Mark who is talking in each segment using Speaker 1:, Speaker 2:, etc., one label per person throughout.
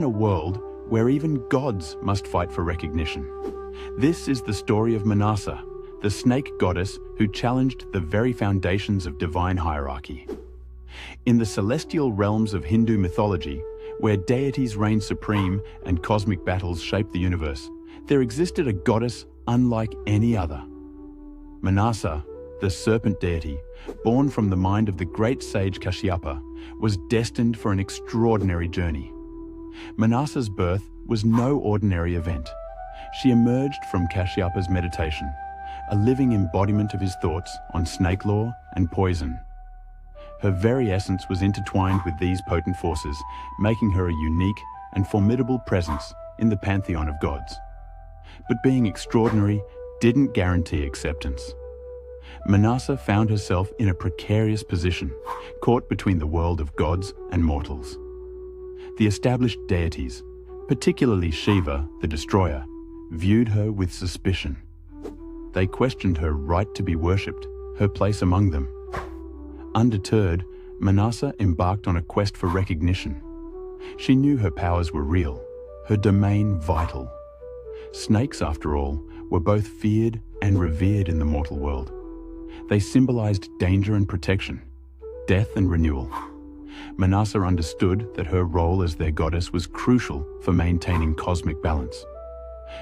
Speaker 1: In a world where even gods must fight for recognition. This is the story of Manasa, the snake goddess who challenged the very foundations of divine hierarchy. In the celestial realms of Hindu mythology, where deities reign supreme and cosmic battles shape the universe, there existed a goddess unlike any other. Manasa, the serpent deity, born from the mind of the great sage Kashyapa, was destined for an extraordinary journey. Manasa's birth was no ordinary event. She emerged from Kashyapa's meditation, a living embodiment of his thoughts on snake lore and poison. Her very essence was intertwined with these potent forces, making her a unique and formidable presence in the pantheon of gods. But being extraordinary didn't guarantee acceptance. Manasa found herself in a precarious position, caught between the world of gods and mortals. The established deities, particularly Shiva, the destroyer, viewed her with suspicion. They questioned her right to be worshipped, her place among them. Undeterred, Manasa embarked on a quest for recognition. She knew her powers were real, her domain vital. Snakes, after all, were both feared and revered in the mortal world. They symbolized danger and protection, death and renewal. Manasa understood that her role as their goddess was crucial for maintaining cosmic balance.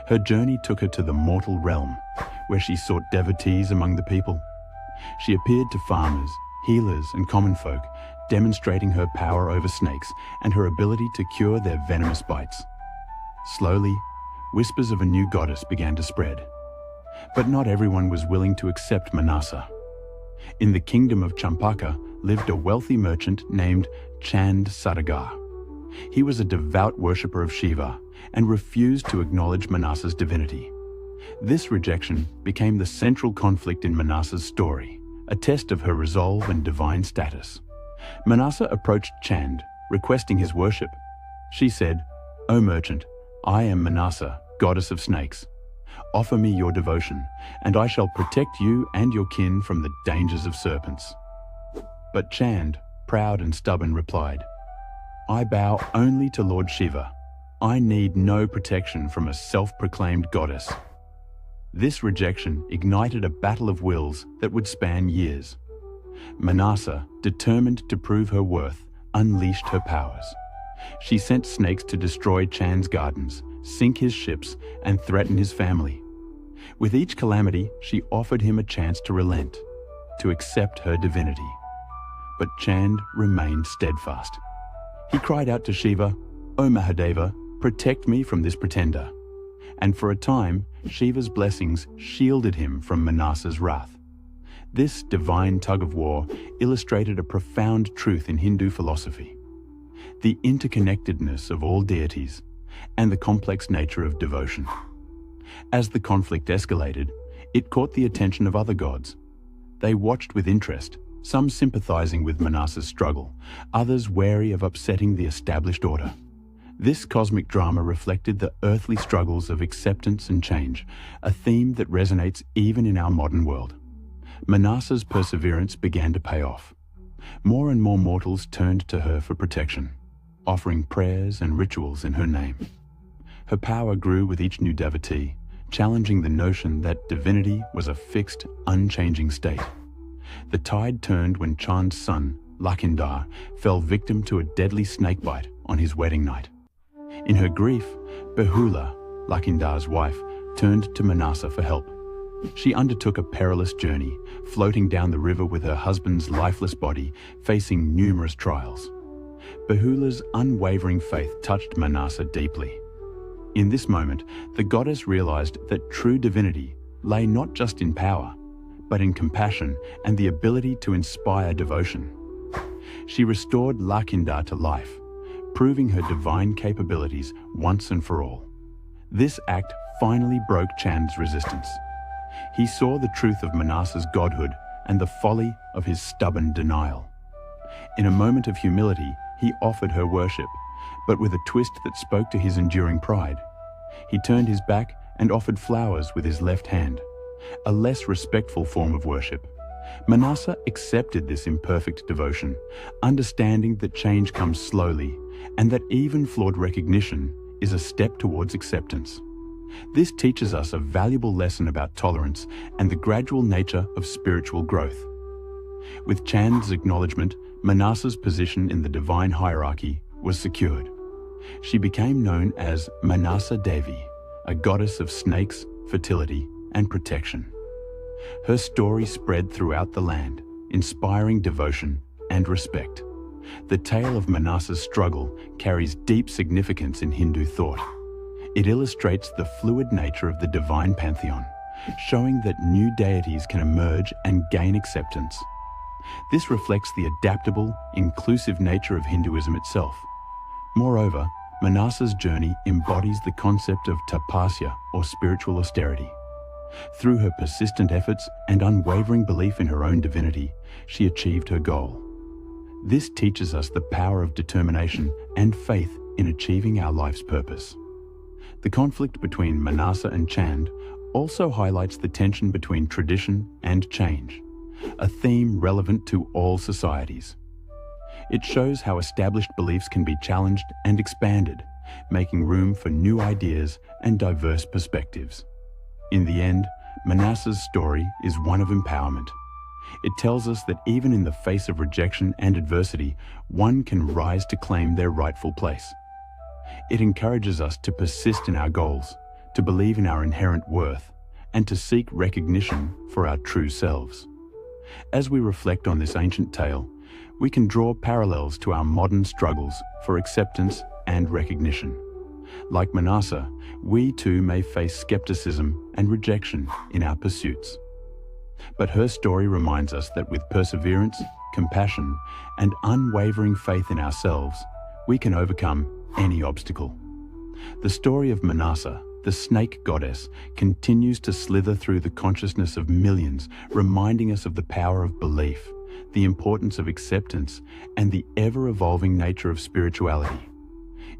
Speaker 1: Her journey took her to the mortal realm, where she sought devotees among the people. She appeared to farmers, healers, and common folk, demonstrating her power over snakes and her ability to cure their venomous bites. Slowly, whispers of a new goddess began to spread. But not everyone was willing to accept Manasa. In the kingdom of Champaka lived a wealthy merchant named Chand Sadagar. He was a devout worshipper of Shiva and refused to acknowledge Manasa's divinity. This rejection became the central conflict in Manasa's story, a test of her resolve and divine status. Manasa approached Chand, requesting his worship. She said, "O merchant, I am Manasa, goddess of snakes. Offer me your devotion, and I shall protect you and your kin from the dangers of serpents." But Chand, proud and stubborn, replied, "I bow only to Lord Shiva. I need no protection from a self-proclaimed goddess." This rejection ignited a battle of wills that would span years. Manasa, determined to prove her worth, unleashed her powers. She sent snakes to destroy Chand's gardens, sink his ships, and threaten his family. With each calamity, she offered him a chance to relent, to accept her divinity. But Chand remained steadfast. He cried out to Shiva, "O Mahadeva, protect me from this pretender." And for a time, Shiva's blessings shielded him from Manasa's wrath. This divine tug-of-war illustrated a profound truth in Hindu philosophy: the interconnectedness of all deities and the complex nature of devotion. As the conflict escalated, it caught the attention of other gods. They watched with interest, some sympathizing with Manasa's struggle, others wary of upsetting the established order. This cosmic drama reflected the earthly struggles of acceptance and change, a theme that resonates even in our modern world. Manasa's perseverance began to pay off. More and more mortals turned to her for protection, offering prayers and rituals in her name. Her power grew with each new devotee, challenging the notion that divinity was a fixed, unchanging state. The tide turned when Chand's son, Lakhinder, fell victim to a deadly snakebite on his wedding night. In her grief, Behula, Lakhinder's wife, turned to Manasa for help. She undertook a perilous journey, floating down the river with her husband's lifeless body, facing numerous trials. Behula's unwavering faith touched Manasa deeply. In this moment, the goddess realized that true divinity lay not just in power, but in compassion and the ability to inspire devotion. She restored Lakhinder to life, proving her divine capabilities once and for all. This act finally broke Chand's resistance. He saw the truth of Manasa's godhood and the folly of his stubborn denial. In a moment of humility, he offered her worship, but with a twist that spoke to his enduring pride. He turned his back and offered flowers with his left hand, a less respectful form of worship. Manasa accepted this imperfect devotion, understanding that change comes slowly and that even flawed recognition is a step towards acceptance. This teaches us a valuable lesson about tolerance and the gradual nature of spiritual growth. With Chand's acknowledgement, Manasa's position in the divine hierarchy was secured. She became known as Manasa Devi, a goddess of snakes, fertility, and protection. Her story spread throughout the land, inspiring devotion and respect. The tale of Manasa's struggle carries deep significance in Hindu thought. It illustrates the fluid nature of the divine pantheon, showing that new deities can emerge and gain acceptance. This reflects the adaptable, inclusive nature of Hinduism itself. Moreover, Manasa's journey embodies the concept of tapasya, or spiritual austerity. Through her persistent efforts and unwavering belief in her own divinity, she achieved her goal. This teaches us the power of determination and faith in achieving our life's purpose. The conflict between Manasa and Chand also highlights the tension between tradition and change, a theme relevant to all societies. It shows how established beliefs can be challenged and expanded, making room for new ideas and diverse perspectives. In the end, Manasa's story is one of empowerment. It tells us that even in the face of rejection and adversity, one can rise to claim their rightful place. It encourages us to persist in our goals, to believe in our inherent worth, and to seek recognition for our true selves. As we reflect on this ancient tale, we can draw parallels to our modern struggles for acceptance and recognition. Like Manasa, we too may face skepticism and rejection in our pursuits. But her story reminds us that with perseverance, compassion, and unwavering faith in ourselves, we can overcome any obstacle. The story of Manasa, the snake goddess, continues to slither through the consciousness of millions, reminding us of the power of belief, the importance of acceptance, and the ever-evolving nature of spirituality.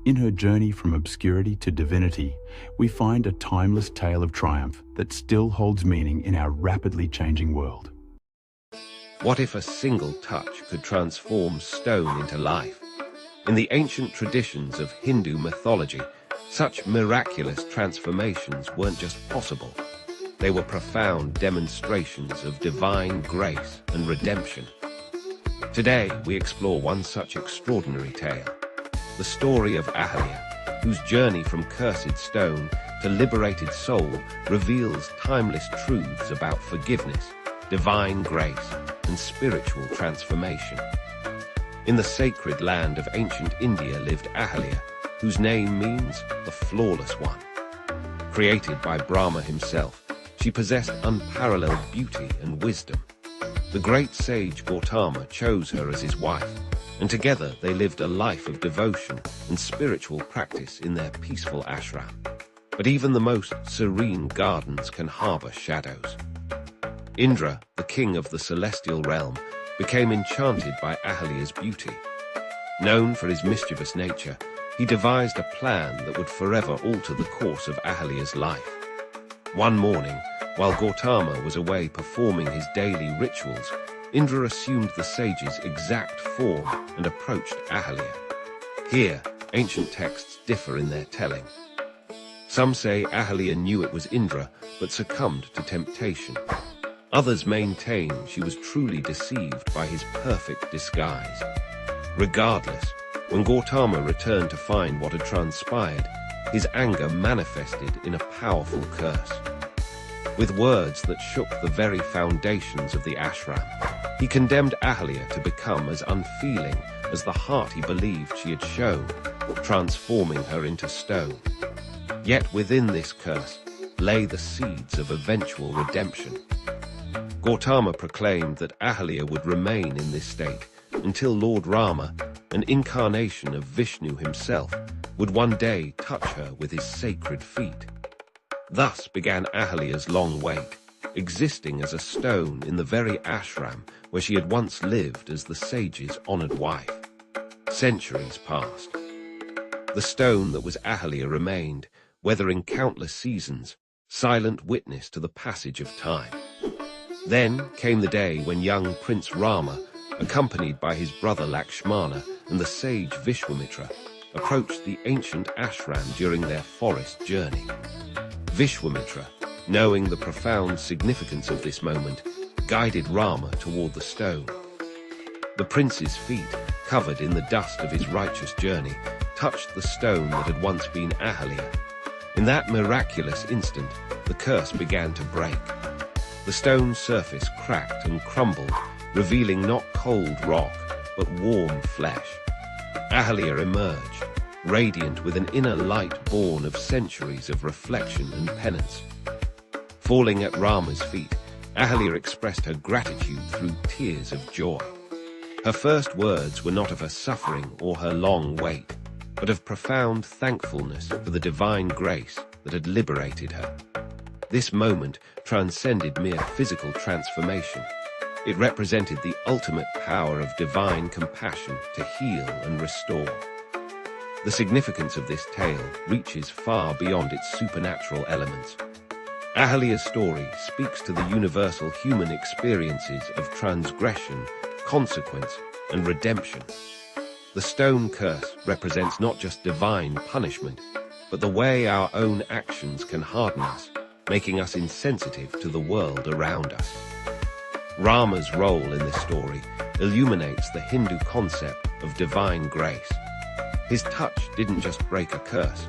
Speaker 1: In her journey from obscurity to divinity, we find a timeless tale of triumph that still holds meaning in our rapidly changing world.
Speaker 2: What if a single touch could transform stone into life? In the ancient traditions of Hindu mythology, such miraculous transformations weren't just possible. They were profound demonstrations of divine grace and redemption. Today, we explore one such extraordinary tale, the story of Ahalya, whose journey from cursed stone to liberated soul reveals timeless truths about forgiveness, divine grace, and spiritual transformation. In the sacred land of ancient India lived Ahalya, whose name means the flawless one. Created by Brahma himself, she possessed unparalleled beauty and wisdom. The great sage Gautama chose her as his wife, and together they lived a life of devotion and spiritual practice in their peaceful ashram. But even the most serene gardens can harbor shadows. Indra, the king of the celestial realm, became enchanted by Ahalya's beauty. Known for his mischievous nature, he devised a plan that would forever alter the course of Ahalya's life. One morning, while Gautama was away performing his daily rituals, Indra assumed the sage's exact form and approached Ahalya. Here, ancient texts differ in their telling. Some say Ahalya knew it was Indra, but succumbed to temptation. Others maintain she was truly deceived by his perfect disguise. Regardless, when Gautama returned to find what had transpired, his anger manifested in a powerful curse. With words that shook the very foundations of the ashram, he condemned Ahalya to become as unfeeling as the heart he believed she had shown, transforming her into stone. Yet within this curse lay the seeds of eventual redemption. Gautama proclaimed that Ahalya would remain in this state until Lord Rama, an incarnation of Vishnu himself, would one day touch her with his sacred feet. Thus began Ahalya's long wait, existing as a stone in the very ashram where she had once lived as the sage's honored wife. Centuries passed. The stone that was Ahalya remained, weathering countless seasons, silent witness to the passage of time. Then came the day when young Prince Rama, accompanied by his brother Lakshmana and the sage Vishwamitra, approached the ancient ashram during their forest journey. Vishwamitra, knowing the profound significance of this moment, guided Rama toward the stone. The prince's feet, covered in the dust of his righteous journey, touched the stone that had once been Ahalya. In that miraculous instant, the curse began to break. The stone's surface cracked and crumbled, revealing not cold rock, but warm flesh. Ahalya emerged, radiant with an inner light born of centuries of reflection and penance. Falling at Rama's feet, Ahalya expressed her gratitude through tears of joy. Her first words were not of her suffering or her long wait, but of profound thankfulness for the divine grace that had liberated her. This moment transcended mere physical transformation. It represented the ultimate power of divine compassion to heal and restore. The significance of this tale reaches far beyond its supernatural elements. Ahalya's story speaks to the universal human experiences of transgression, consequence, and redemption. The stone curse represents not just divine punishment, but the way our own actions can harden us, making us insensitive to the world around us. Rama's role in this story illuminates the Hindu concept of divine grace. His touch didn't just break a curse,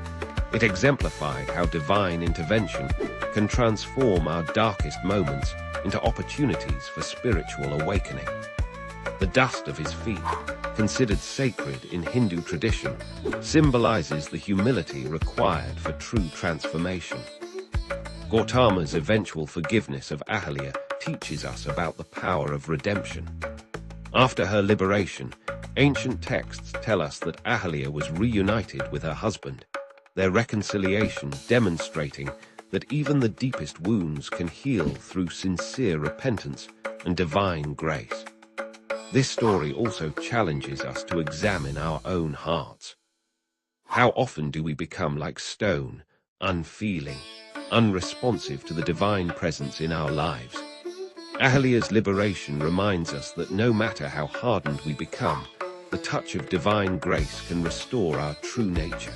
Speaker 2: it exemplified how divine intervention can transform our darkest moments into opportunities for spiritual awakening. The dust of his feet, considered sacred in Hindu tradition, symbolizes the humility required for true transformation. Gautama's eventual forgiveness of Ahalya teaches us about the power of redemption. After her liberation, ancient texts tell us that Ahalya was reunited with her husband, their reconciliation demonstrating that even the deepest wounds can heal through sincere repentance and divine grace. This story also challenges us to examine our own hearts. How often do we become like stone, unfeeling, unresponsive to the divine presence in our lives? Ahalya's liberation reminds us that no matter how hardened we become, the touch of divine grace can restore our true nature.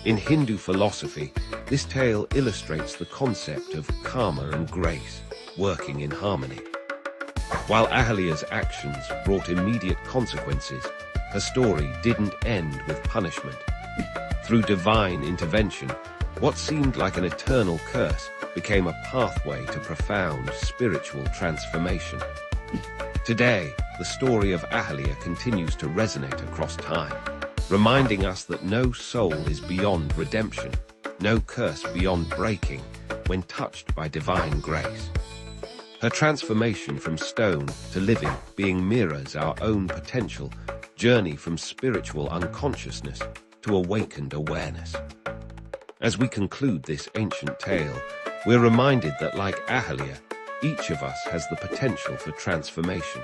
Speaker 2: In Hindu philosophy, this tale illustrates the concept of karma and grace working in harmony. While Ahalya's actions brought immediate consequences, her story didn't end with punishment. Through divine intervention, what seemed like an eternal curse became a pathway to profound spiritual transformation. Today, the story of Ahalya continues to resonate across time, reminding us that no soul is beyond redemption, no curse beyond breaking, when touched by divine grace. Her transformation from stone to living being mirrors our own potential journey from spiritual unconsciousness to awakened awareness. As we conclude this ancient tale, we're reminded that like Ahalya, each of us has the potential for transformation.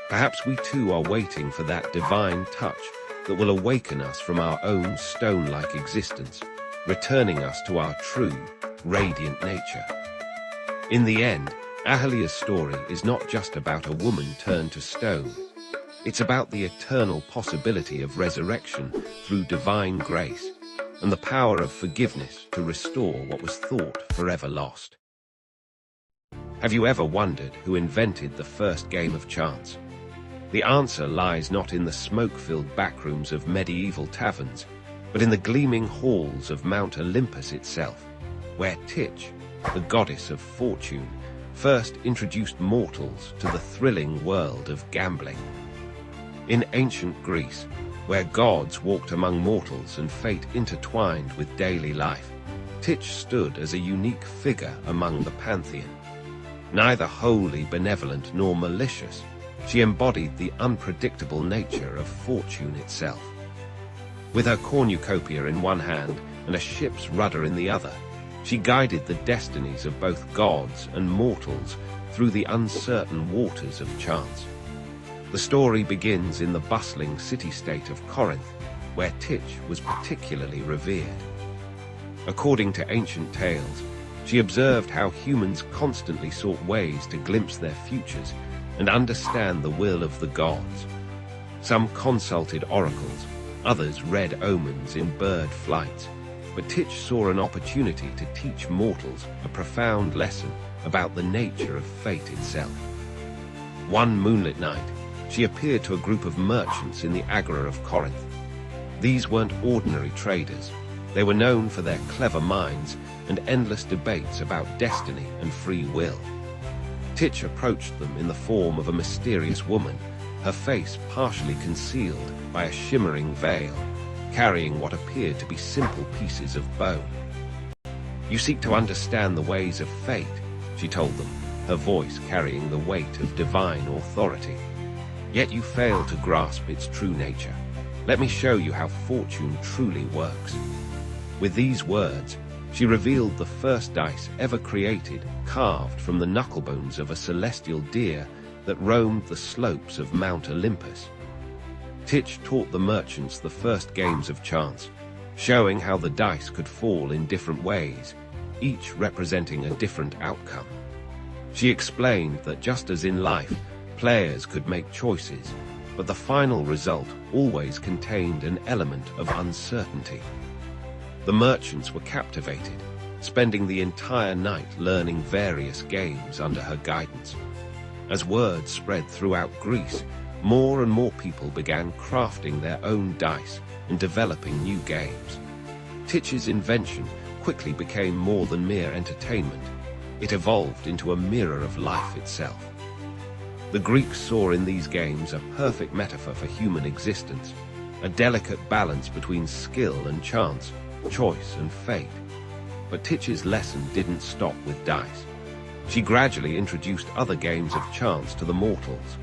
Speaker 2: Perhaps we too are waiting for that divine touch that will awaken us from our own stone-like existence, returning us to our true, radiant nature. In the end, Ahalya's story is not just about a woman turned to stone. It's about the eternal possibility of resurrection through divine grace and the power of forgiveness to restore what was thought forever lost. Have you ever wondered who invented the first game of chance? The answer lies not in the smoke-filled backrooms of medieval taverns, but in the gleaming halls of Mount Olympus itself, where Titch, the goddess of fortune, first introduced mortals to the thrilling world of gambling. In ancient Greece, where gods walked among mortals and fate intertwined with daily life, Titch stood as a unique figure among the pantheon. Neither wholly benevolent nor malicious, she embodied the unpredictable nature of fortune itself. With her cornucopia in one hand and a ship's rudder in the other, she guided the destinies of both gods and mortals through the uncertain waters of chance. The story begins in the bustling city-state of Corinth, where Titch was particularly revered. According to ancient tales, She observed how humans constantly sought ways to glimpse their futures and understand the will of the gods. Some consulted oracles, others read omens in bird flights, but Titch saw an opportunity to teach mortals a profound lesson about the nature of fate itself. One moonlit night, she appeared to a group of merchants in the Agora of Corinth. These weren't ordinary traders. They were known for their clever minds and endless debates about destiny and free will. Titch approached them in the form of a mysterious woman, her face partially concealed by a shimmering veil, carrying what appeared to be simple pieces of bone. "You seek to understand the ways of fate," she told them, her voice carrying the weight of divine authority. "Yet you fail to grasp its true nature. Let me show you how fortune truly works." With these words, she revealed the first dice ever created, carved from the knucklebones of a celestial deer that roamed the slopes of Mount Olympus. Titch taught the merchants the first games of chance, showing how the dice could fall in different ways, each representing a different outcome. She explained that just as in life, players could make choices, but the final result always contained an element of uncertainty. The merchants were captivated, spending the entire night learning various games under her guidance. As word spread throughout Greece, more and more people began crafting their own dice and developing new games. Titch's invention quickly became more than mere entertainment. It evolved into a mirror of life itself. The Greeks saw in these games a perfect metaphor for human existence, a delicate balance between skill and chance, choice and fate. But Titch's lesson didn't stop with dice. She gradually introduced other games of chance to the mortals.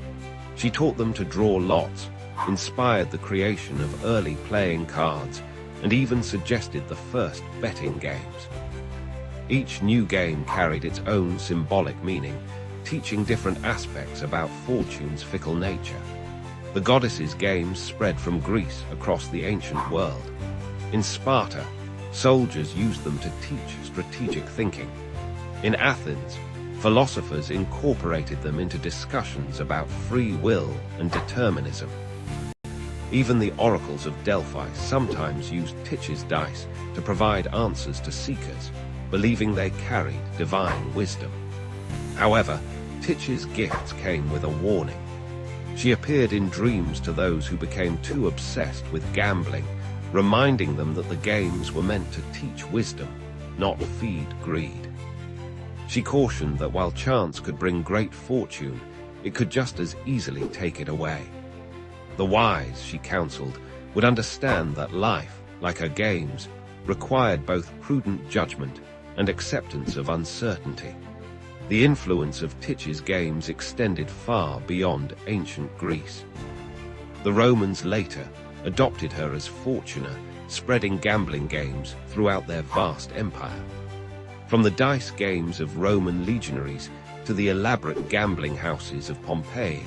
Speaker 2: She taught them to draw lots, inspired the creation of early playing cards, and even suggested the first betting games. Each new game carried its own symbolic meaning, teaching different aspects about fortune's fickle nature. The goddesses' games spread from Greece across the ancient world. In Sparta, soldiers used them to teach strategic thinking. In Athens, philosophers incorporated them into discussions about free will and determinism. Even the oracles of Delphi sometimes used Titch's dice to provide answers to seekers, believing they carried divine wisdom. However, Titch's gifts came with a warning. She appeared in dreams to those who became too obsessed with gambling, reminding them that the games were meant to teach wisdom, not feed greed. She cautioned that while chance could bring great fortune, it could just as easily take it away. The wise, she counseled, would understand that life, like her games, required both prudent judgment and acceptance of uncertainty. The influence of Titch's games extended far beyond ancient Greece. The Romans later adopted her as Fortuna, spreading gambling games throughout their vast empire. From the dice games of Roman legionaries to the elaborate gambling houses of Pompeii,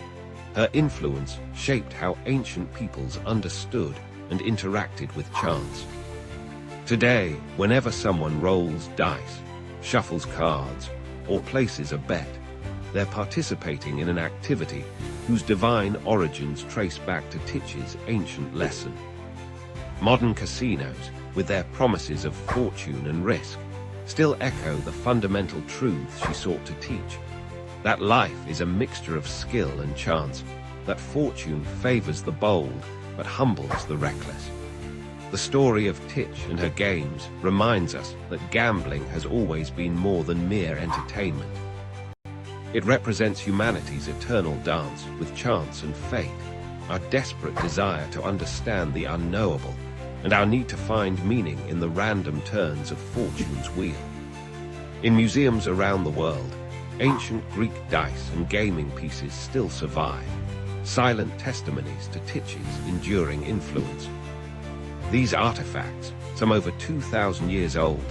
Speaker 2: her influence shaped how ancient peoples understood and interacted with chance. Today, whenever someone rolls dice, shuffles cards, or places a bet, they're participating in an activity whose divine origins trace back to Titch's ancient lesson. Modern casinos, with their promises of fortune and risk, still echo the fundamental truths she sought to teach. That life is a mixture of skill and chance, that fortune favors the bold but humbles the reckless. The story of Titch and her games reminds us that gambling has always been more than mere entertainment. It represents humanity's eternal dance with chance and fate, our desperate desire to understand the unknowable, and our need to find meaning in the random turns of fortune's wheel. In museums around the world, ancient Greek dice and gaming pieces still survive, silent testimonies to Titch's enduring influence. These artifacts, some over 2,000 years old,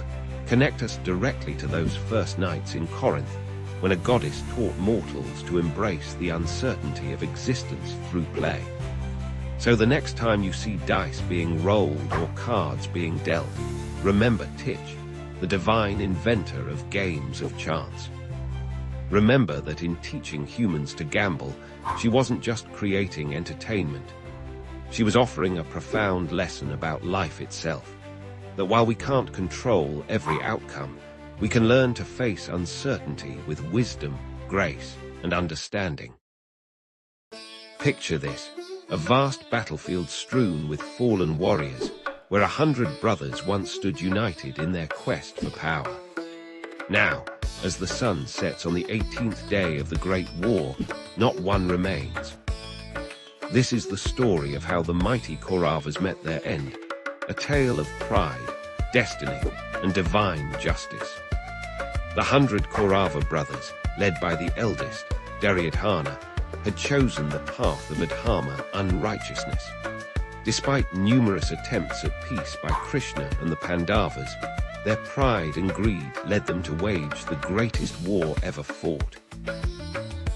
Speaker 2: connect us directly to those first nights in Corinth, when a goddess taught mortals to embrace the uncertainty of existence through play. So the next time you see dice being rolled or cards being dealt, remember Titch, the divine inventor of games of chance. Remember that in teaching humans to gamble, she wasn't just creating entertainment. She was offering a profound lesson about life itself, that while we can't control every outcome, we can learn to face uncertainty with wisdom, grace, and understanding. Picture this, a vast battlefield strewn with fallen warriors, where 100 brothers once stood united in their quest for power. Now, as the sun sets on the 18th day of the Great War, not one remains. This is the story of how the mighty Kauravas met their end, a tale of pride, destiny, and divine justice. The 100 Kaurava brothers, led by the eldest, Duryodhana, had chosen the path of Adharma, unrighteousness. Despite numerous attempts at peace by Krishna and the Pandavas, their pride and greed led them to wage the greatest war ever fought.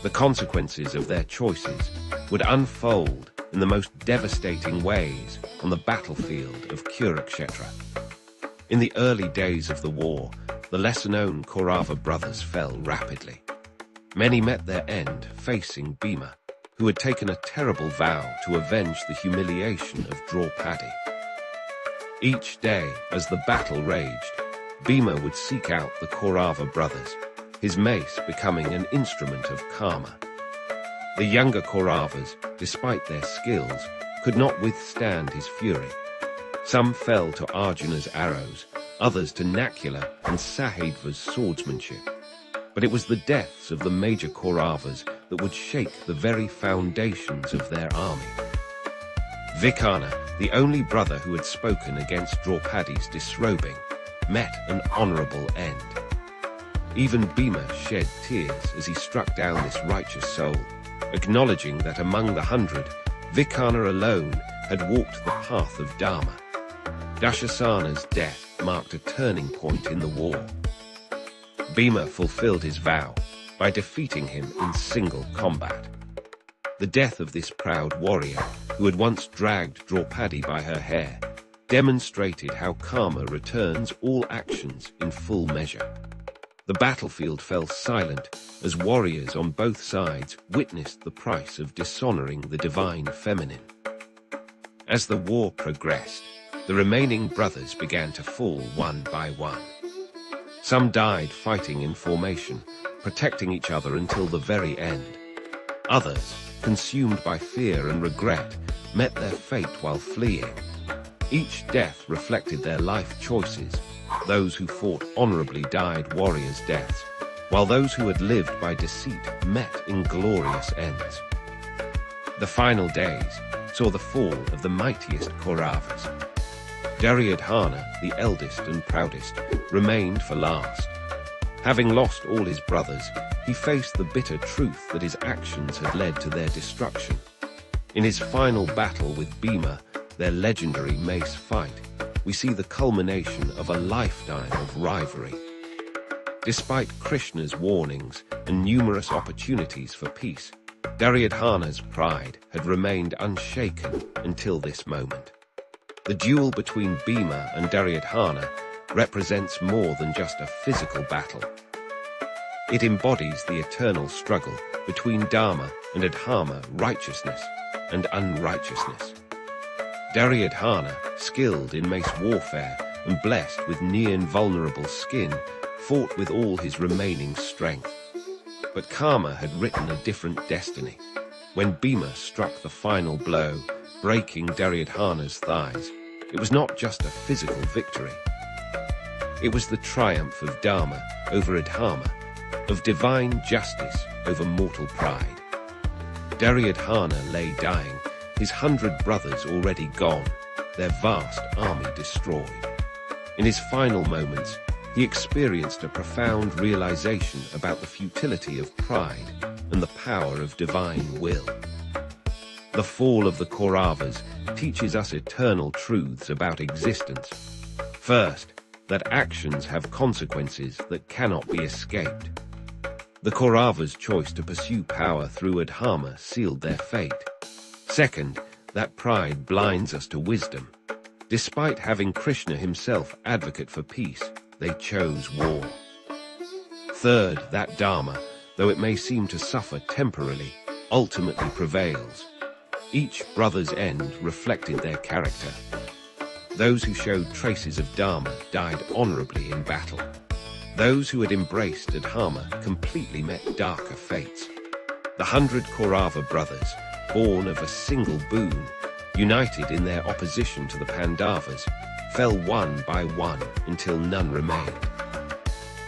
Speaker 2: The consequences of their choices would unfold in the most devastating ways on the battlefield of Kurukshetra. In the early days of the war, the lesser-known Kaurava brothers fell rapidly. Many met their end facing Bhima, who had taken a terrible vow to avenge the humiliation of Draupadi. Each day, as the battle raged, Bhima would seek out the Kaurava brothers, his mace becoming an instrument of karma. The younger Kauravas, despite their skills, could not withstand his fury. Some fell to Arjuna's arrows, others to Nakula and Sahadva's swordsmanship. But it was the deaths of the major Kauravas that would shake the very foundations of their army. Vikarna, the only brother who had spoken against Draupadi's disrobing, met an honorable end. Even Bhima shed tears as he struck down this righteous soul, acknowledging that among the 100, Vikarna alone had walked the path of Dharma. Dushasana's death marked a turning point in the war. Bhima fulfilled his vow by defeating him in single combat. The death of this proud warrior, who had once dragged Draupadi by her hair, demonstrated how karma returns all actions in full measure. The battlefield fell silent as warriors on both sides witnessed the price of dishonoring the divine feminine. As the war progressed, the remaining brothers began to fall one by one. Some died fighting in formation, protecting each other until the very end. Others, consumed by fear and regret, met their fate while fleeing. Each death reflected their life choices. Those who fought honorably died warriors' deaths, while those who had lived by deceit met in glorious ends. The final days saw the fall of the mightiest Kauravas. Duryodhana, the eldest and proudest, remained for last. Having lost all his brothers, he faced the bitter truth that his actions had led to their destruction. In his final battle with Bhima, their legendary mace fight, we see the culmination of a lifetime of rivalry. Despite Krishna's warnings and numerous opportunities for peace, Duryodhana's pride had remained unshaken until this moment. The duel between Bhima and Duryodhana represents more than just a physical battle. It embodies the eternal struggle between Dharma and Adharma, righteousness and unrighteousness. Duryodhana, skilled in mace warfare and blessed with near-invulnerable skin, fought with all his remaining strength. But karma had written a different destiny. When Bhima struck the final blow, breaking Duryodhana's thighs, it was not just a physical victory. It was the triumph of Dharma over Adharma, of divine justice over mortal pride. Duryodhana lay dying, his 100 brothers already gone, their vast army destroyed. In his final moments, he experienced a profound realization about the futility of pride and the power of divine will. The fall of the Kauravas teaches us eternal truths about existence. First, that actions have consequences that cannot be escaped. The Kauravas' choice to pursue power through Adharma sealed their fate. Second, that pride blinds us to wisdom. Despite having Krishna himself advocate for peace, they chose war. Third, that Dharma, though it may seem to suffer temporarily, ultimately prevails. Each brother's end reflected their character. Those who showed traces of Dharma died honorably in battle. Those who had embraced Adharma completely met darker fates. The 100 Kaurava brothers, born of a single boon, united in their opposition to the Pandavas, fell one by one until none remained.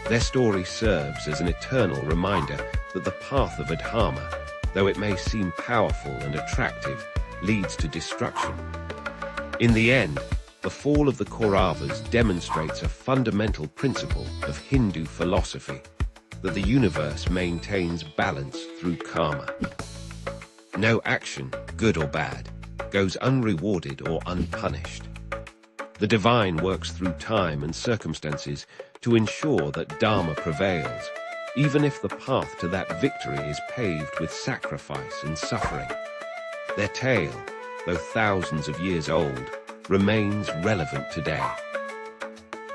Speaker 2: Their story serves as an eternal reminder that the path of Adharma, though it may seem powerful and attractive, leads to destruction. In the end, the fall of the Kauravas demonstrates a fundamental principle of Hindu philosophy, that the universe maintains balance through karma. No action, good or bad, goes unrewarded or unpunished. The divine works through time and circumstances to ensure that Dharma prevails, even if the path to that victory is paved with sacrifice and suffering. Their tale, though thousands of years old, remains relevant today.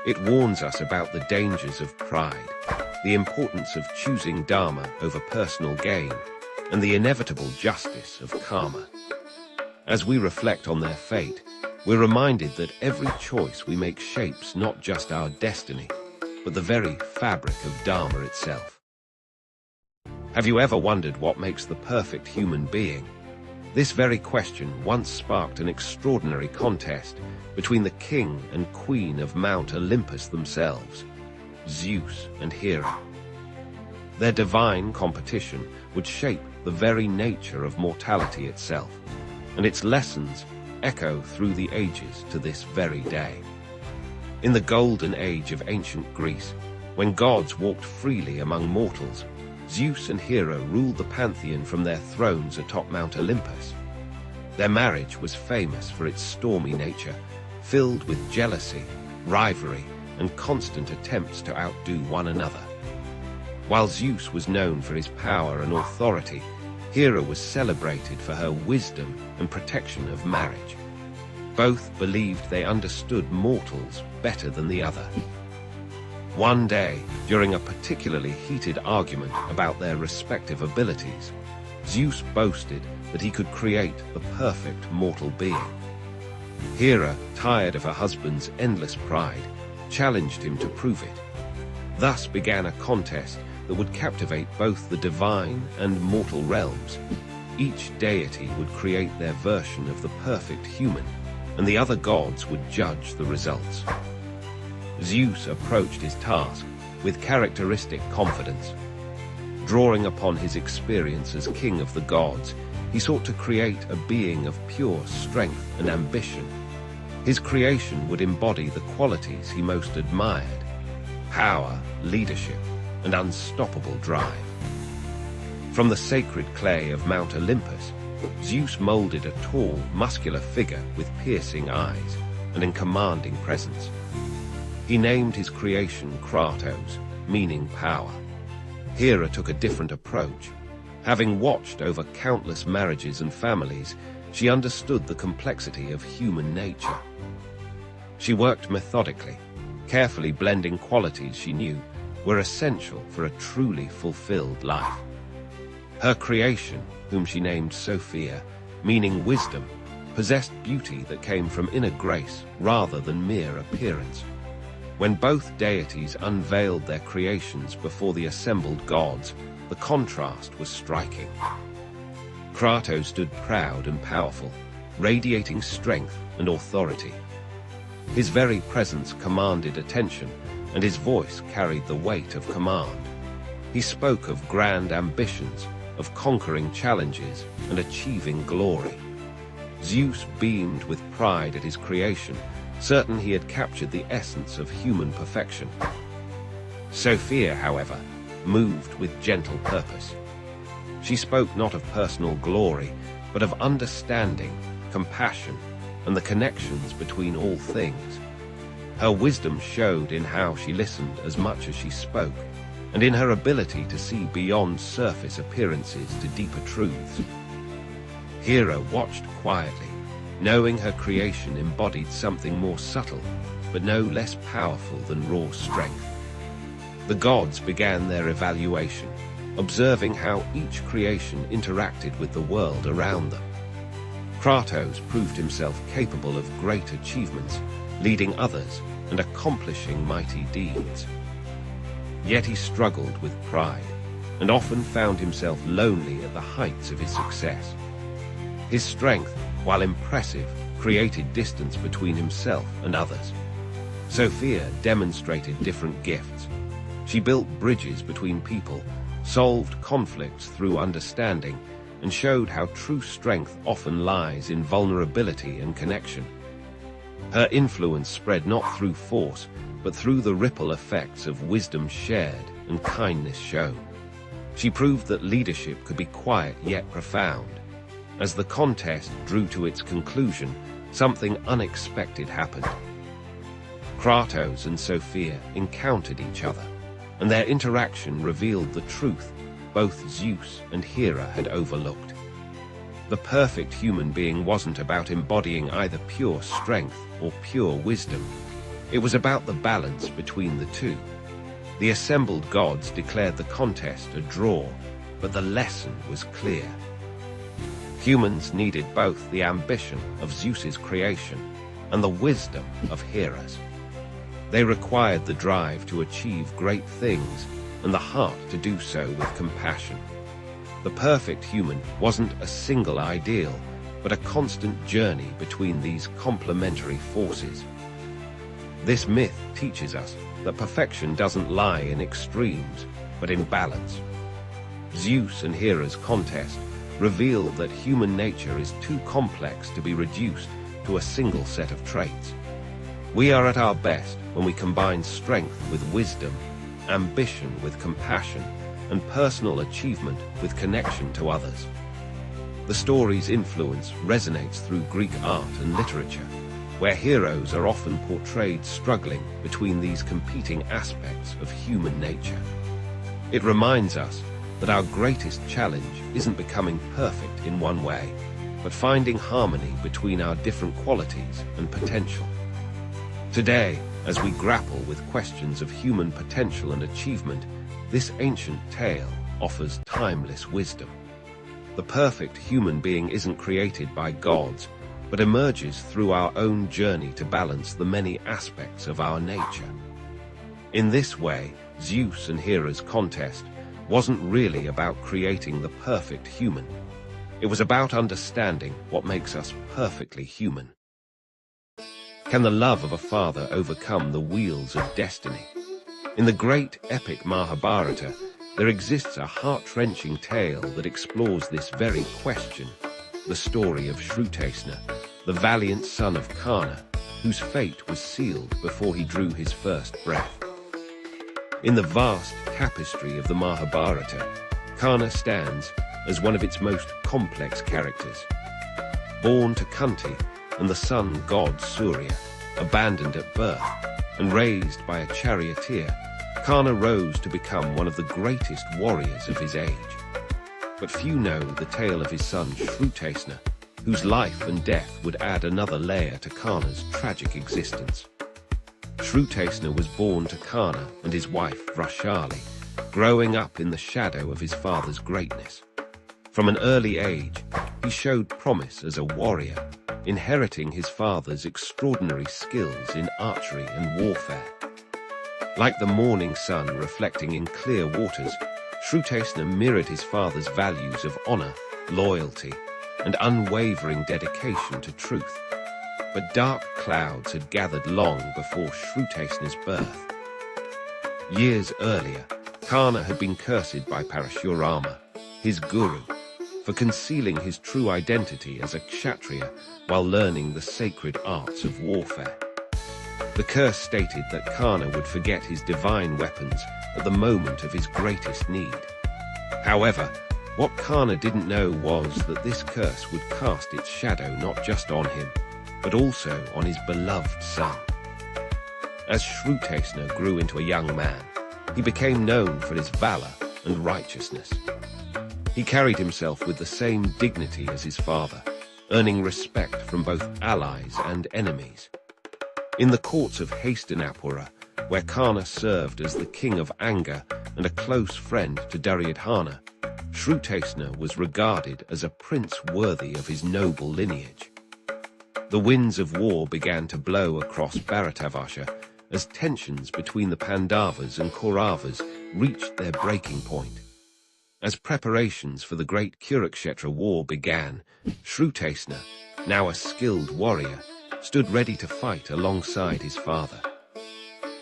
Speaker 2: It warns us about the dangers of pride, the importance of choosing Dharma over personal gain, and the inevitable justice of karma. As we reflect on their fate, we're reminded that every choice we make shapes not just our destiny, but the very fabric of Dharma itself. Have you ever wondered what makes the perfect human being? This very question once sparked an extraordinary contest between the king and queen of Mount Olympus themselves, Zeus and Hera. Their divine competition would shape the very nature of mortality itself, and its lessons echo through the ages to this very day. In the golden age of ancient Greece, when gods walked freely among mortals, Zeus and Hera ruled the pantheon from their thrones atop Mount Olympus. Their marriage was famous for its stormy nature, filled with jealousy, rivalry, and constant attempts to outdo one another. While Zeus was known for his power and authority, Hera was celebrated for her wisdom and protection of marriage. Both believed they understood mortals better than the other. One day, during a particularly heated argument about their respective abilities, Zeus boasted that he could create the perfect mortal being. Hera, tired of her husband's endless pride, challenged him to prove it. Thus began a contest that would captivate both the divine and mortal realms. Each deity would create their version of the perfect human, and the other gods would judge the results. Zeus approached his task with characteristic confidence. Drawing upon his experience as king of the gods, he sought to create a being of pure strength and ambition. His creation would embody the qualities he most admired: power, leadership, and unstoppable drive. From the sacred clay of Mount Olympus, Zeus molded a tall, muscular figure with piercing eyes and a commanding presence. He named his creation Kratos, meaning power. Hera took a different approach. Having watched over countless marriages and families, she understood the complexity of human nature. She worked methodically, carefully blending qualities she knew were essential for a truly fulfilled life. Her creation, whom she named Sophia, meaning wisdom, possessed beauty that came from inner grace rather than mere appearance. When both deities unveiled their creations before the assembled gods, the contrast was striking. Kratos stood proud and powerful, radiating strength and authority. His very presence commanded attention, and his voice carried the weight of command. He spoke of grand ambitions, of conquering challenges and achieving glory. Zeus beamed with pride at his creation, certain he had captured the essence of human perfection. Sophia, however, moved with gentle purpose. She spoke not of personal glory, but of understanding, compassion, and the connections between all things. Her wisdom showed in how she listened as much as she spoke, and in her ability to see beyond surface appearances to deeper truths. Hera watched quietly, knowing her creation embodied something more subtle, but no less powerful than raw strength. The gods began their evaluation, observing how each creation interacted with the world around them. Kratos proved himself capable of great achievements, leading others and accomplishing mighty deeds. Yet he struggled with pride, and often found himself lonely at the heights of his success. His strength, while impressive, created distance between himself and others. Sophia demonstrated different gifts. She built bridges between people, solved conflicts through understanding, and showed how true strength often lies in vulnerability and connection. Her influence spread not through force, but through the ripple effects of wisdom shared and kindness shown. She proved that leadership could be quiet yet profound. As the contest drew to its conclusion, something unexpected happened. Kratos and Sophia encountered each other, and their interaction revealed the truth both Zeus and Hera had overlooked. The perfect human being wasn't about embodying either pure strength or pure wisdom. It was about the balance between the two. The assembled gods declared the contest a draw, but the lesson was clear. Humans needed both the ambition of Zeus's creation and the wisdom of Hera's. They required the drive to achieve great things and the heart to do so with compassion. The perfect human wasn't a single ideal, but a constant journey between these complementary forces. This myth teaches us that perfection doesn't lie in extremes, but in balance. Zeus and Hera's contest revealed that human nature is too complex to be reduced to a single set of traits. We are at our best when we combine strength with wisdom, ambition with compassion, and personal achievement with connection to others. The story's influence resonates through Greek art and literature, where heroes are often portrayed struggling between these competing aspects of human nature. It reminds us that our greatest challenge isn't becoming perfect in one way, but finding harmony between our different qualities and potential. Today, as we grapple with questions of human potential and achievement, this ancient tale offers timeless wisdom. The perfect human being isn't created by gods, but emerges through our own journey to balance the many aspects of our nature. In this way, Zeus and Hera's contest wasn't really about creating the perfect human. It was about understanding what makes us perfectly human. Can the love of a father overcome the wheels of destiny? In the great epic Mahabharata, there exists a heart-wrenching tale that explores this very question, the story of Shrutesna, the valiant son of Karna, whose fate was sealed before he drew his first breath. In the vast tapestry of the Mahabharata, Karna stands as one of its most complex characters. Born to Kunti and the sun god Surya, abandoned at birth, and raised by a charioteer, Karna rose to become one of the greatest warriors of his age. But few know the tale of his son Shrutesna, whose life and death would add another layer to Karna's tragic existence. Shrutesna was born to Karna and his wife Vrashali, growing up in the shadow of his father's greatness. From an early age, he showed promise as a warrior, inheriting his father's extraordinary skills in archery and warfare. Like the morning sun reflecting in clear waters, Shrutesna mirrored his father's values of honor, loyalty, and unwavering dedication to truth. But dark clouds had gathered long before Shrutesna's birth. Years earlier, Karna had been cursed by Parashurama, his guru, for concealing his true identity as a kshatriya while learning the sacred arts of warfare. The curse stated that Karna would forget his divine weapons at the moment of his greatest need. However, what Karna didn't know was that this curse would cast its shadow not just on him, but also on his beloved son. As Shrutesna grew into a young man, he became known for his valor and righteousness. He carried himself with the same dignity as his father, earning respect from both allies and enemies. In the courts of Hastinapura, where Karna served as the king of anger and a close friend to Duryodhana, Shrutesna was regarded as a prince worthy of his noble lineage. The winds of war began to blow across Bharatavarsha as tensions between the Pandavas and Kauravas reached their breaking point. As preparations for the great Kurukshetra war began, Shrutesna, now a skilled warrior, stood ready to fight alongside his father.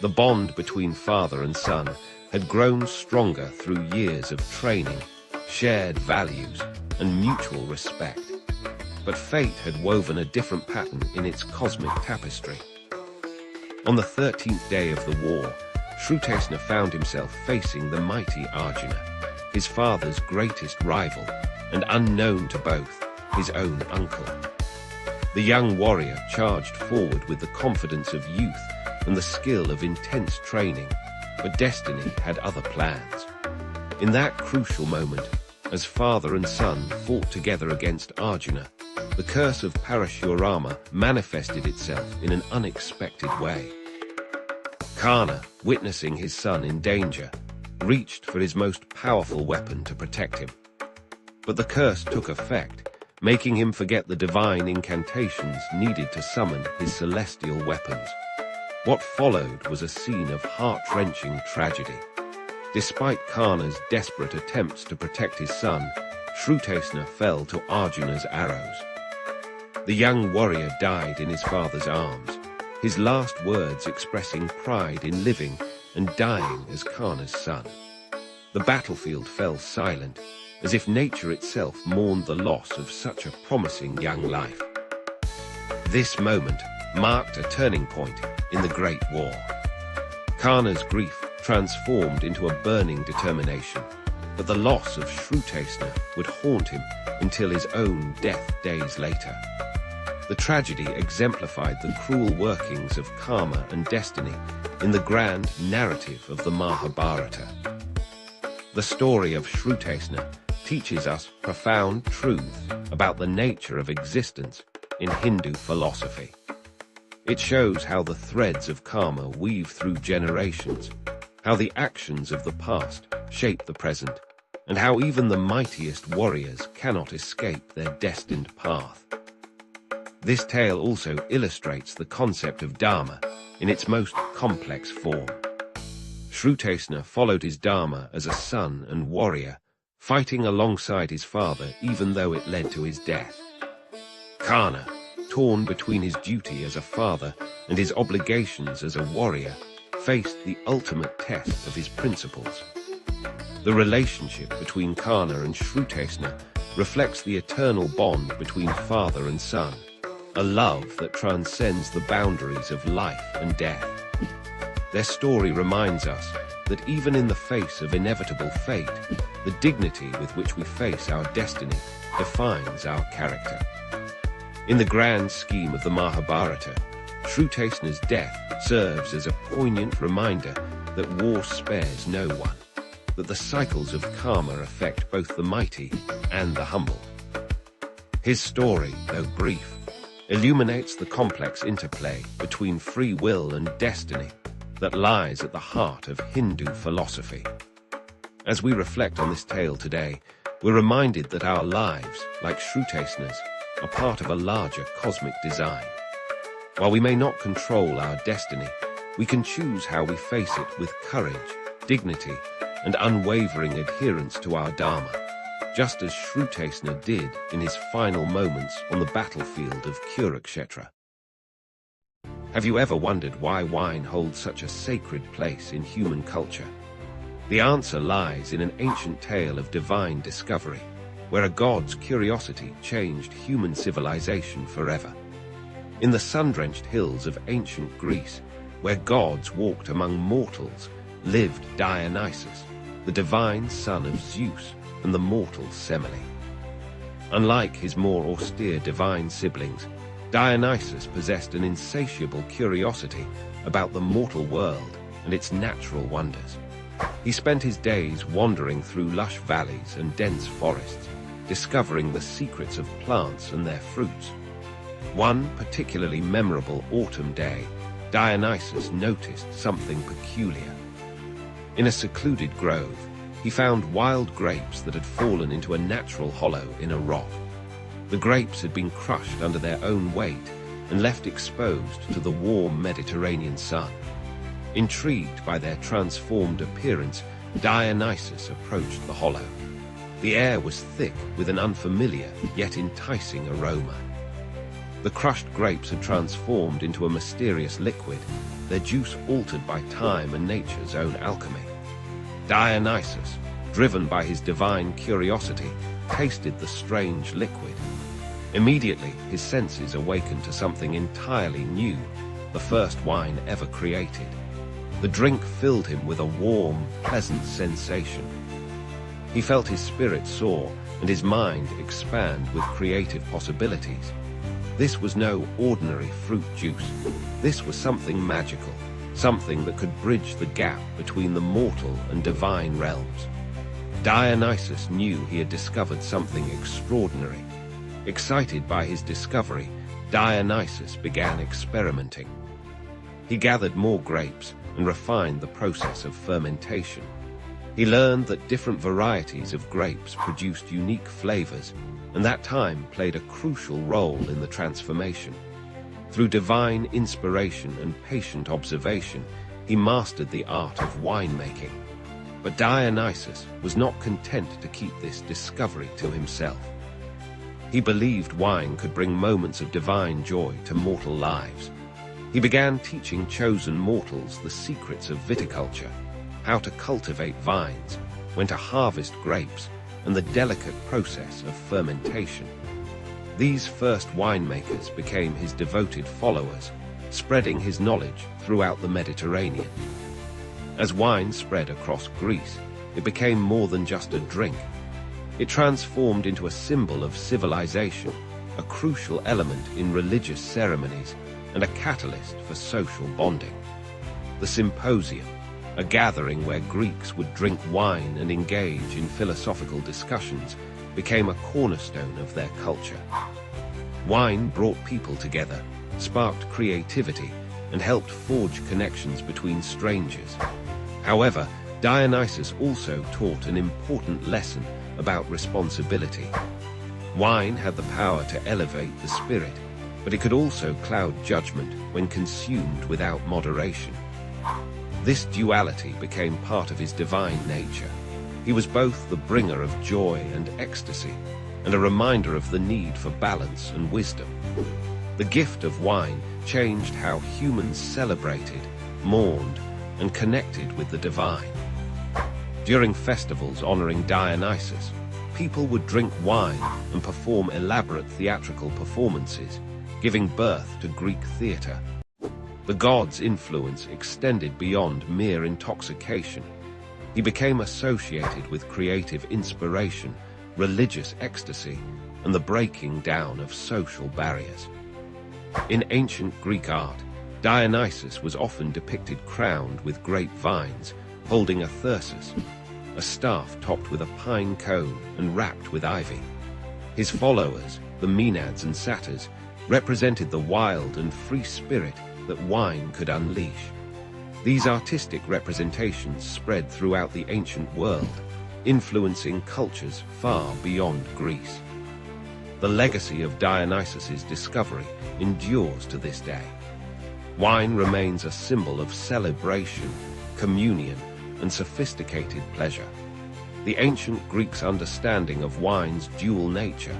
Speaker 2: The bond between father and son had grown stronger through years of training, shared values, and mutual respect. But fate had woven a different pattern in its cosmic tapestry. On the 13th day of the war, Shrutesna found himself facing the mighty Arjuna, his father's greatest rival, and unknown to both, his own uncle. The young warrior charged forward with the confidence of youth and the skill of intense training, but destiny had other plans. In that crucial moment, as father and son fought together against Arjuna, the curse of Parashurama manifested itself in an unexpected way. Karna, witnessing his son in danger, reached for his most powerful weapon to protect him. But the curse took effect, making him forget the divine incantations needed to summon his celestial weapons. What followed was a scene of heart-wrenching tragedy. Despite Karna's desperate attempts to protect his son, Shrutesna fell to Arjuna's arrows. The young warrior died in his father's arms, his last words expressing pride in living and dying as Karna's son. The battlefield fell silent, as if nature itself mourned the loss of such a promising young life. This moment marked a turning point in the Great War. Karna's grief transformed into a burning determination, but the loss of Shrutesna would haunt him until his own death days later. The tragedy exemplified the cruel workings of karma and destiny in the grand narrative of the Mahabharata. The story of Shrutesna teaches us profound truths about the nature of existence in Hindu philosophy. It shows how the threads of karma weave through generations, how the actions of the past shape the present, and how even the mightiest warriors cannot escape their destined path. This tale also illustrates the concept of Dharma in its most complex form. Shrutesna followed his Dharma as a son and warrior, fighting alongside his father even though it led to his death. Karna, torn between his duty as a father and his obligations as a warrior, faced the ultimate test of his principles. The relationship between Karna and Shrutesna reflects the eternal bond between father and son, a love that transcends the boundaries of life and death. Their story reminds us that even in the face of inevitable fate, the dignity with which we face our destiny defines our character. In the grand scheme of the Mahabharata, Shrutesna's death serves as a poignant reminder that war spares no one, that the cycles of karma affect both the mighty and the humble. His story, though brief, illuminates the complex interplay between free will and destiny that lies at the heart of Hindu philosophy. As we reflect on this tale today, we're reminded that our lives, like Shrutesna's, are part of a larger cosmic design. While we may not control our destiny, we can choose how we face it with courage, dignity, and unwavering adherence to our Dharma, just as Shrutesna did in his final moments on the battlefield of Kurukshetra. Have you ever wondered why wine holds such a sacred place in human culture? The answer lies in an ancient tale of divine discovery, where a god's curiosity changed human civilization forever. In the sun-drenched hills of ancient Greece, where gods walked among mortals, lived Dionysus, the divine son of Zeus and the mortal Semele. Unlike his more austere divine siblings, Dionysus possessed an insatiable curiosity about the mortal world and its natural wonders. He spent his days wandering through lush valleys and dense forests, discovering the secrets of plants and their fruits. One particularly memorable autumn day, Dionysus noticed something peculiar. In a secluded grove, he found wild grapes that had fallen into a natural hollow in a rock. The grapes had been crushed under their own weight and left exposed to the warm Mediterranean sun. Intrigued by their transformed appearance, Dionysus approached the hollow. The air was thick with an unfamiliar yet enticing aroma. The crushed grapes had transformed into a mysterious liquid, their juice altered by time and nature's own alchemy. Dionysus, driven by his divine curiosity, tasted the strange liquid. Immediately, his senses awakened to something entirely new, the first wine ever created. The drink filled him with a warm, pleasant sensation. He felt his spirit soar and his mind expand with creative possibilities. This was no ordinary fruit juice. This was something magical, something that could bridge the gap between the mortal and divine realms. Dionysus knew he had discovered something extraordinary. Excited by his discovery, Dionysus began experimenting. He gathered more grapes and refined the process of fermentation. He learned that different varieties of grapes produced unique flavors, and that time played a crucial role in the transformation. Through divine inspiration and patient observation, he mastered the art of winemaking. But Dionysus was not content to keep this discovery to himself. He believed wine could bring moments of divine joy to mortal lives. He began teaching chosen mortals the secrets of viticulture, how to cultivate vines, when to harvest grapes, and the delicate process of fermentation. These first winemakers became his devoted followers, spreading his knowledge throughout the Mediterranean. As wine spread across Greece, it became more than just a drink. It transformed into a symbol of civilization, a crucial element in religious ceremonies, and a catalyst for social bonding. The symposium, a gathering where Greeks would drink wine and engage in philosophical discussions, became a cornerstone of their culture. Wine brought people together, sparked creativity, and helped forge connections between strangers. However, Dionysus also taught an important lesson about responsibility. Wine had the power to elevate the spirit, but it could also cloud judgment when consumed without moderation. This duality became part of his divine nature. He was both the bringer of joy and ecstasy, and a reminder of the need for balance and wisdom. The gift of wine changed how humans celebrated, mourned, and connected with the divine. During festivals honoring Dionysus, people would drink wine and perform elaborate theatrical performances, giving birth to Greek theater. The god's influence extended beyond mere intoxication. He became associated with creative inspiration, religious ecstasy, and the breaking down of social barriers. In ancient Greek art, Dionysus was often depicted crowned with grape vines, holding a thyrsus, a staff topped with a pine cone and wrapped with ivy. His followers, the Maenads and Satyrs, represented the wild and free spirit that wine could unleash. These artistic representations spread throughout the ancient world, influencing cultures far beyond Greece. The legacy of Dionysus's discovery endures to this day. Wine remains a symbol of celebration, communion, and sophisticated pleasure. The ancient Greeks' understanding of wine's dual nature,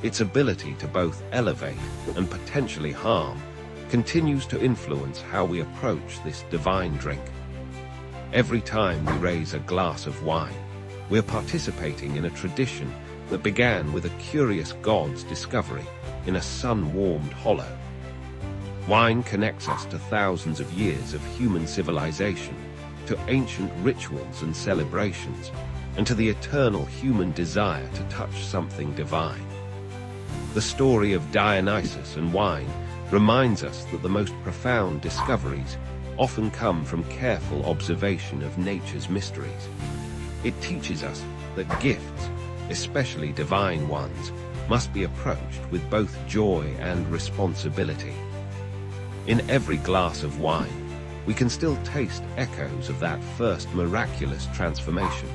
Speaker 2: its ability to both elevate and potentially harm, continues to influence how we approach this divine drink. Every time we raise a glass of wine, we're participating in a tradition that began with a curious god's discovery in a sun-warmed hollow. Wine connects us to thousands of years of human civilization, to ancient rituals and celebrations, and to the eternal human desire to touch something divine. The story of Dionysus and wine reminds us that the most profound discoveries often come from careful observation of nature's mysteries. It teaches us that gifts, especially divine ones, must be approached with both joy and responsibility. In every glass of wine, we can still taste echoes of that first miraculous transformation,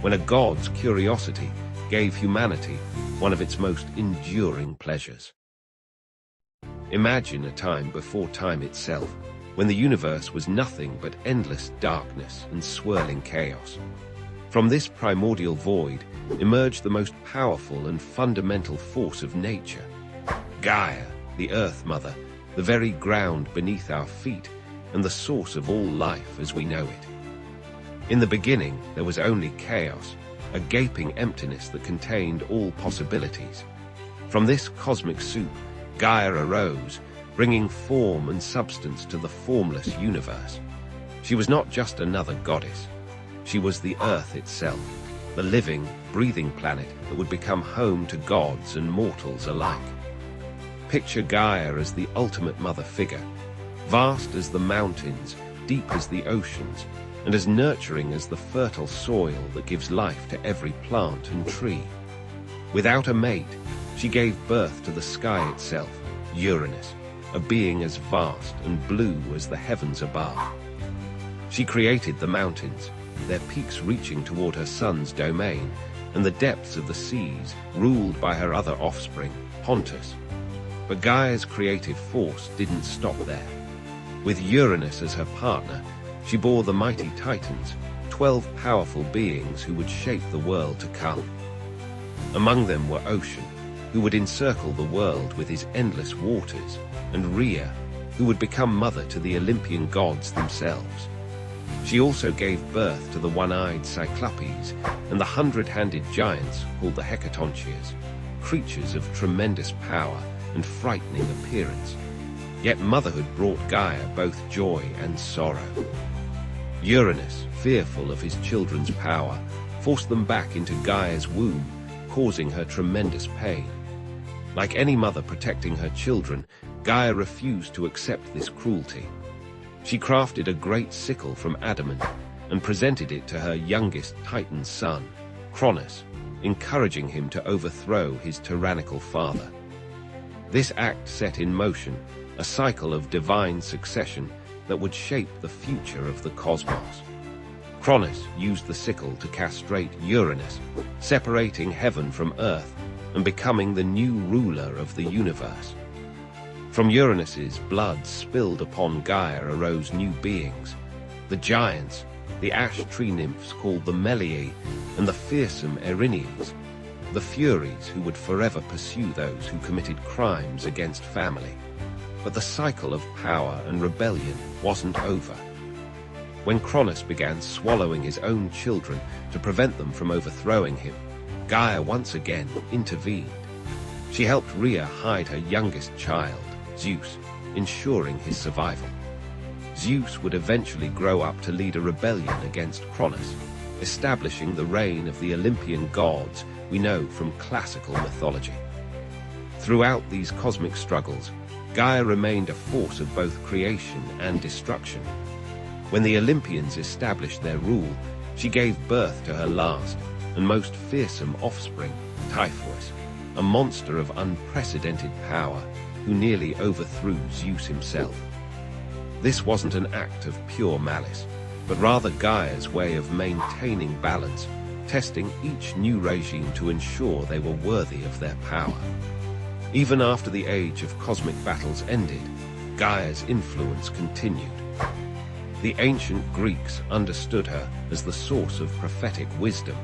Speaker 2: when a god's curiosity gave humanity one of its most enduring pleasures. Imagine a time before time itself, when the universe was nothing but endless darkness and swirling chaos. From this primordial void emerged the most powerful and fundamental force of nature. Gaia, the Earth Mother, the very ground beneath our feet, and the source of all life as we know it. In the beginning, there was only chaos, a gaping emptiness that contained all possibilities. From this cosmic soup, Gaia arose, bringing form and substance to the formless universe. She was not just another goddess. She was the Earth itself, the living, breathing planet that would become home to gods and mortals alike. Picture Gaia as the ultimate mother figure, vast as the mountains, deep as the oceans, and as nurturing as the fertile soil that gives life to every plant and tree. Without a mate, she gave birth to the sky itself, Uranus, a being as vast and blue as the heavens above. She created the mountains, their peaks reaching toward her son's domain, and the depths of the seas, ruled by her other offspring, Pontus. But Gaia's creative force didn't stop there. With Uranus as her partner, she bore the mighty Titans, 12 powerful beings who would shape the world to come. Among them were Ocean, who would encircle the world with his endless waters, and Rhea, who would become mother to the Olympian gods themselves. She also gave birth to the one-eyed Cyclopes and the 100-handed giants called the Hecatoncheires, creatures of tremendous power and frightening appearance. Yet motherhood brought Gaia both joy and sorrow. Uranus, fearful of his children's power, forced them back into Gaia's womb, causing her tremendous pain. Like any mother protecting her children, Gaia refused to accept this cruelty. She crafted a great sickle from adamant and presented it to her youngest Titan son, Cronus, encouraging him to overthrow his tyrannical father. This act set in motion a cycle of divine succession that would shape the future of the cosmos. Cronus used the sickle to castrate Uranus, separating heaven from earth and becoming the new ruler of the universe. From Uranus's blood spilled upon Gaia arose new beings, the giants, the ash tree nymphs called the Meliae, and the fearsome Erinyes, the Furies who would forever pursue those who committed crimes against family. But the cycle of power and rebellion wasn't over. When Cronus began swallowing his own children to prevent them from overthrowing him, Gaia once again intervened. She helped Rhea hide her youngest child, Zeus, ensuring his survival. Zeus would eventually grow up to lead a rebellion against Cronus, establishing the reign of the Olympian gods we know from classical mythology. Throughout these cosmic struggles, Gaia remained a force of both creation and destruction. When the Olympians established their rule, she gave birth to her last and most fearsome offspring, Typhus, a monster of unprecedented power who nearly overthrew Zeus himself. This wasn't an act of pure malice, but rather Gaia's way of maintaining balance, testing each new regime to ensure they were worthy of their power. Even after the age of cosmic battles ended, Gaia's influence continued. The ancient Greeks understood her as the source of prophetic wisdom,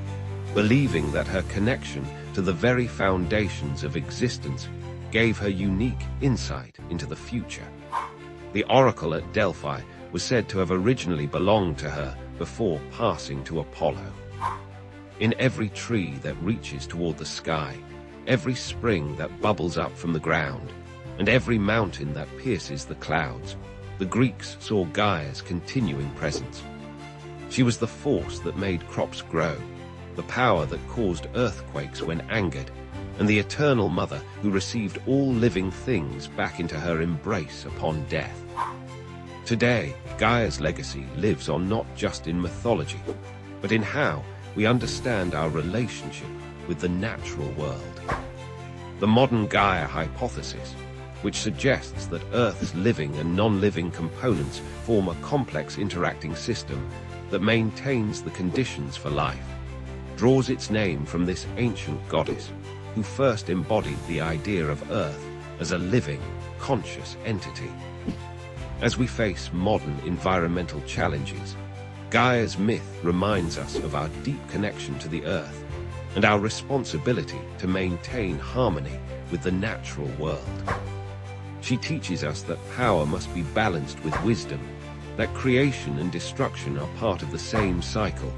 Speaker 2: believing that her connection to the very foundations of existence gave her unique insight into the future. The oracle at Delphi was said to have originally belonged to her before passing to Apollo. In every tree that reaches toward the sky, every spring that bubbles up from the ground, and every mountain that pierces the clouds, the Greeks saw Gaia's continuing presence. She was the force that made crops grow, the power that caused earthquakes when angered, and the eternal mother who received all living things back into her embrace upon death. Today, Gaia's legacy lives on not just in mythology, but in how we understand our relationship with the natural world. The modern Gaia hypothesis, which suggests that Earth's living and non-living components form a complex interacting system that maintains the conditions for life, draws its name from this ancient goddess who first embodied the idea of Earth as a living, conscious entity. As we face modern environmental challenges, Gaia's myth reminds us of our deep connection to the Earth and our responsibility to maintain harmony with the natural world. She teaches us that power must be balanced with wisdom, that creation and destruction are part of the same cycle,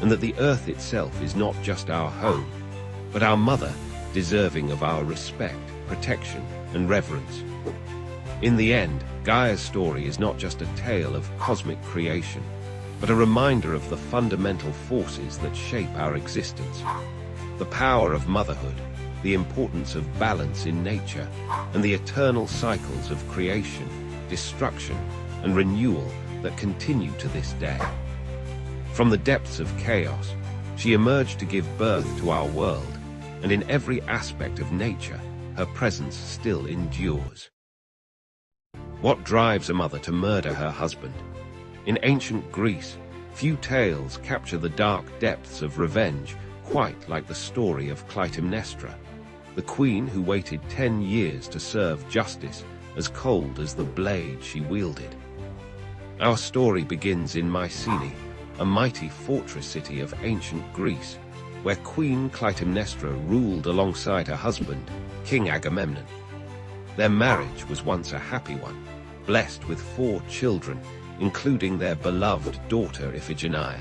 Speaker 2: and that the Earth itself is not just our home, but our mother, deserving of our respect, protection, and reverence. In the end, Gaia's story is not just a tale of cosmic creation, but a reminder of the fundamental forces that shape our existence. The power of motherhood, the importance of balance in nature, and the eternal cycles of creation, destruction, and renewal that continue to this day. From the depths of chaos, she emerged to give birth to our world, and in every aspect of nature, her presence still endures. What drives a mother to murder her husband? In ancient Greece, few tales capture the dark depths of revenge quite like the story of Clytemnestra, the queen who waited 10 years to serve justice as cold as the blade she wielded. Our story begins in Mycenae, a mighty fortress city of ancient Greece, where Queen Clytemnestra ruled alongside her husband, King Agamemnon. Their marriage was once a happy one, blessed with 4 children, including their beloved daughter Iphigenia.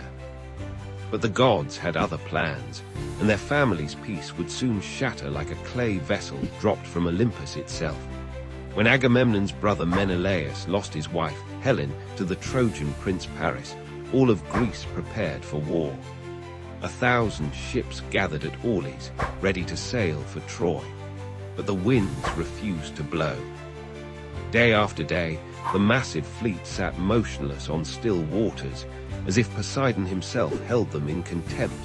Speaker 2: But the gods had other plans, and their family's peace would soon shatter like a clay vessel dropped from Olympus itself. When Agamemnon's brother Menelaus lost his wife, Helen, to the Trojan prince Paris, all of Greece prepared for war. 1,000 ships gathered at Aulis, ready to sail for Troy, but the winds refused to blow. Day after day, the massive fleet sat motionless on still waters, as if Poseidon himself held them in contempt.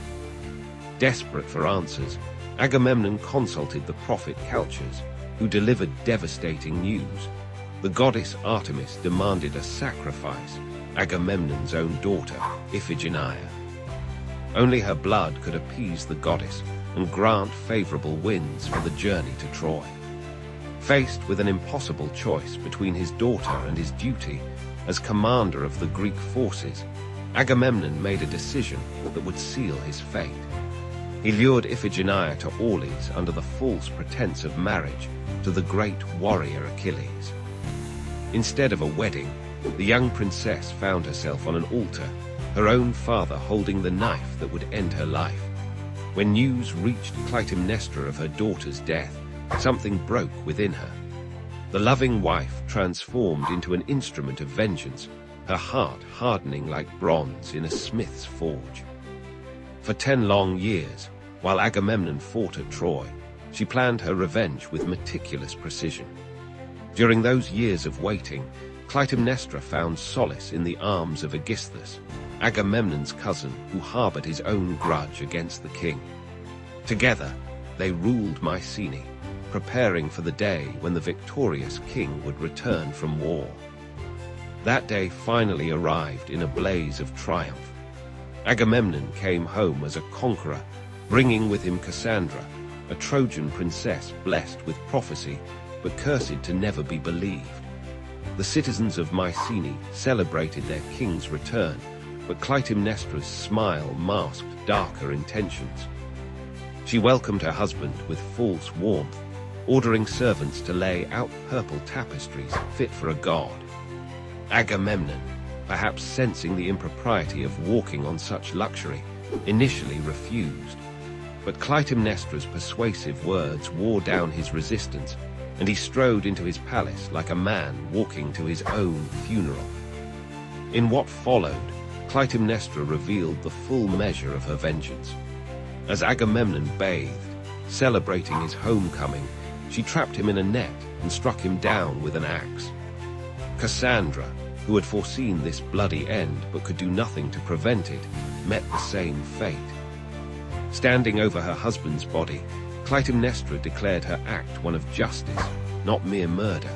Speaker 2: Desperate for answers, Agamemnon consulted the prophet Calchas, who delivered devastating news. The goddess Artemis demanded a sacrifice, Agamemnon's own daughter, Iphigenia. Only her blood could appease the goddess and grant favorable winds for the journey to Troy. Faced with an impossible choice between his daughter and his duty as commander of the Greek forces, Agamemnon made a decision that would seal his fate. He lured Iphigenia to Aulis under the false pretense of marriage to the great warrior Achilles. Instead of a wedding, the young princess found herself on an altar, her own father holding the knife that would end her life. When news reached Clytemnestra of her daughter's death, something broke within her. The loving wife transformed into an instrument of vengeance, her heart hardening like bronze in a smith's forge. For 10 long years, while Agamemnon fought at Troy, she planned her revenge with meticulous precision. During those years of waiting, Clytemnestra found solace in the arms of Aegisthus, Agamemnon's cousin who harbored his own grudge against the king. Together, they ruled Mycenae, preparing for the day when the victorious king would return from war. That day finally arrived in a blaze of triumph. Agamemnon came home as a conqueror, bringing with him Cassandra, a Trojan princess blessed with prophecy, but cursed to never be believed. The citizens of Mycenae celebrated their king's return, but Clytemnestra's smile masked darker intentions. She welcomed her husband with false warmth, ordering servants to lay out purple tapestries fit for a god. Agamemnon, perhaps sensing the impropriety of walking on such luxury, initially refused. But Clytemnestra's persuasive words wore down his resistance, and he strode into his palace like a man walking to his own funeral. In what followed, Clytemnestra revealed the full measure of her vengeance. As Agamemnon bathed, celebrating his homecoming, she trapped him in a net and struck him down with an axe. Cassandra, who had foreseen this bloody end but could do nothing to prevent it, met the same fate. Standing over her husband's body, Clytemnestra declared her act one of justice, not mere murder.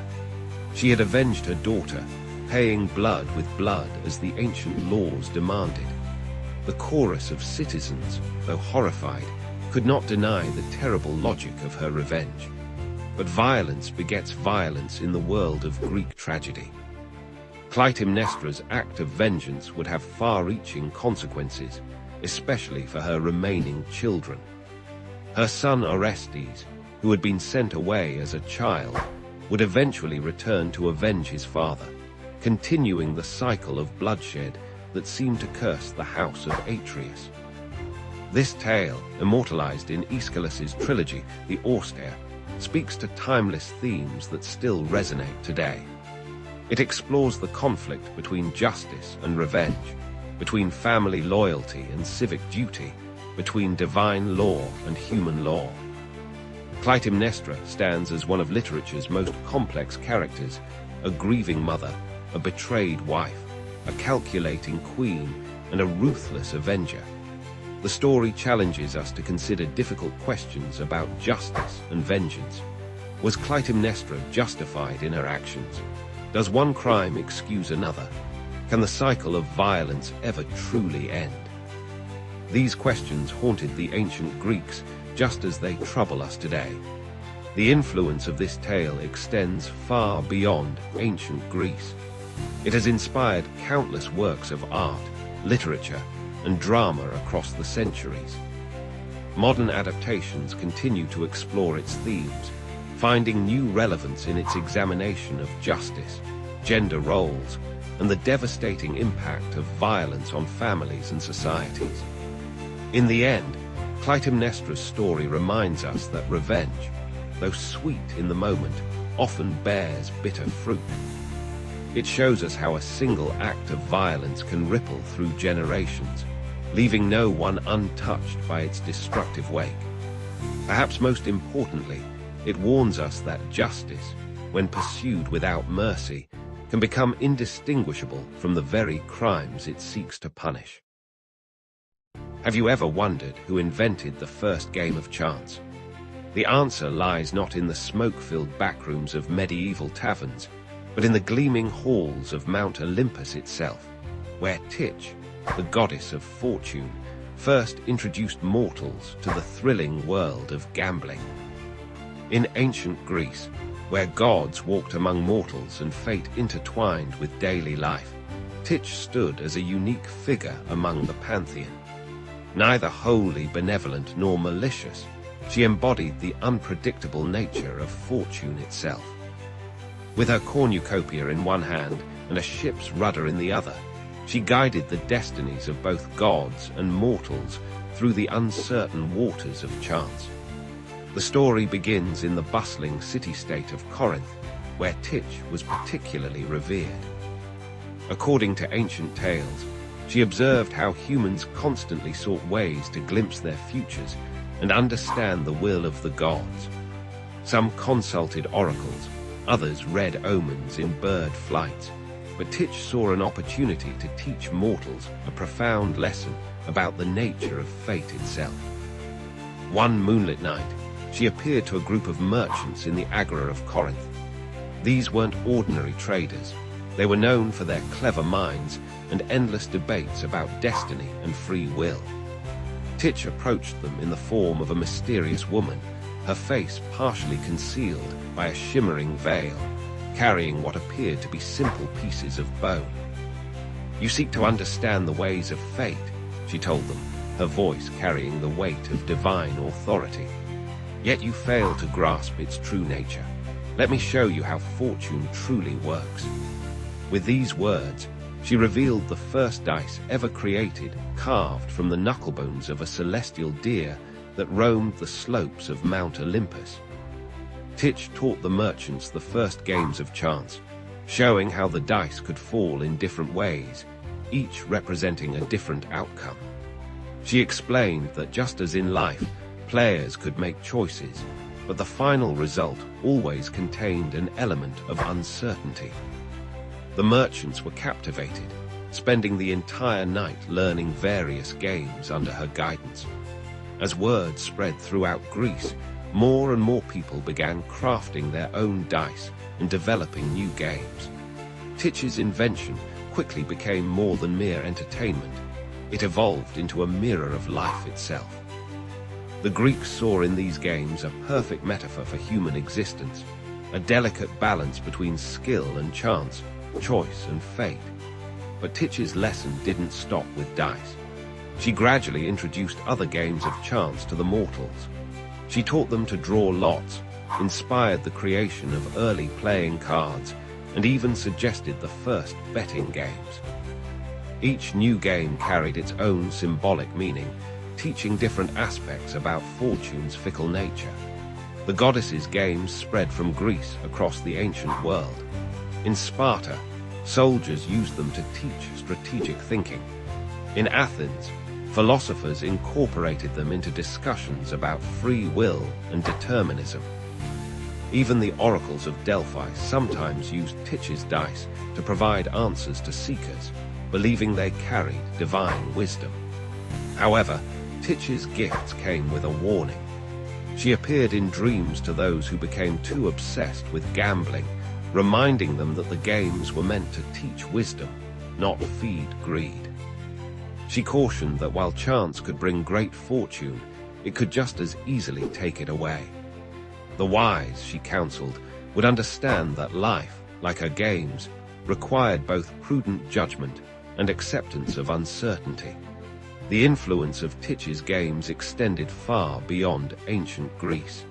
Speaker 2: She had avenged her daughter, paying blood with blood as the ancient laws demanded. The chorus of citizens, though horrified, could not deny the terrible logic of her revenge. But violence begets violence in the world of Greek tragedy. Clytemnestra's act of vengeance would have far-reaching consequences, especially for her remaining children. Her son Orestes, who had been sent away as a child, would eventually return to avenge his father, continuing the cycle of bloodshed that seemed to curse the house of Atreus. This tale, immortalized in Aeschylus's trilogy, The Austere, speaks to timeless themes that still resonate today. It explores the conflict between justice and revenge, between family loyalty and civic duty, between divine law and human law. Clytemnestra stands as one of literature's most complex characters, a grieving mother, a betrayed wife, a calculating queen, and a ruthless avenger. The story challenges us to consider difficult questions about justice and vengeance. Was Clytemnestra justified in her actions? Does one crime excuse another? Can the cycle of violence ever truly end? These questions haunted the ancient Greeks just as they trouble us today. The influence of this tale extends far beyond ancient Greece. It has inspired countless works of art, literature, and drama across the centuries. Modern adaptations continue to explore its themes, finding new relevance in its examination of justice, gender roles, and the devastating impact of violence on families and societies. In the end, Clytemnestra's story reminds us that revenge, though sweet in the moment, often bears bitter fruit. It shows us how a single act of violence can ripple through generations, leaving no one untouched by its destructive wake. Perhaps most importantly, it warns us that justice, when pursued without mercy, can become indistinguishable from the very crimes it seeks to punish. Have you ever wondered who invented the first game of chance? The answer lies not in the smoke-filled backrooms of medieval taverns, but in the gleaming halls of Mount Olympus itself, where Titch, the goddess of fortune, first introduced mortals to the thrilling world of gambling. In ancient Greece, where gods walked among mortals and fate intertwined with daily life, Titch stood as a unique figure among the pantheon. Neither wholly benevolent nor malicious, she embodied the unpredictable nature of fortune itself. With her cornucopia in one hand and a ship's rudder in the other, she guided the destinies of both gods and mortals through the uncertain waters of chance. The story begins in the bustling city-state of Corinth, where Titch was particularly revered. According to ancient tales, she observed how humans constantly sought ways to glimpse their futures and understand the will of the gods. Some consulted oracles, others read omens in bird flights, but Titch saw an opportunity to teach mortals a profound lesson about the nature of fate itself. One moonlit night, she appeared to a group of merchants in the Agora of Corinth. These weren't ordinary traders. They were known for their clever minds and endless debates about destiny and free will. Titch approached them in the form of a mysterious woman, her face partially concealed by a shimmering veil, carrying what appeared to be simple pieces of bone. "You seek to understand the ways of fate," she told them, her voice carrying the weight of divine authority. "Yet you fail to grasp its true nature. Let me show you how fortune truly works." With these words, she revealed the first dice ever created, carved from the knucklebones of a celestial deer that roamed the slopes of Mount Olympus. Titch taught the merchants the first games of chance, showing how the dice could fall in different ways, each representing a different outcome. She explained that just as in life, players could make choices, but the final result always contained an element of uncertainty. The merchants were captivated, spending the entire night learning various games under her guidance. As word spread throughout Greece, more and more people began crafting their own dice and developing new games. Titch's invention quickly became more than mere entertainment. It evolved into a mirror of life itself. The Greeks saw in these games a perfect metaphor for human existence, a delicate balance between skill and chance, choice and fate. But Titch's lesson didn't stop with dice. She gradually introduced other games of chance to the mortals. She taught them to draw lots, inspired the creation of early playing cards, and even suggested the first betting games. Each new game carried its own symbolic meaning, teaching different aspects about fortune's fickle nature. The goddesses' games spread from Greece across the ancient world. In Sparta, soldiers used them to teach strategic thinking. In Athens, philosophers incorporated them into discussions about free will and determinism. Even the oracles of Delphi sometimes used Titch's dice to provide answers to seekers, believing they carried divine wisdom. However, Titch's gifts came with a warning. She appeared in dreams to those who became too obsessed with gambling, reminding them that the games were meant to teach wisdom, not feed greed. She cautioned that while chance could bring great fortune, it could just as easily take it away. The wise, she counseled, would understand that life, like her games, required both prudent judgment and acceptance of uncertainty. The influence of Titch's games extended far beyond ancient Greece.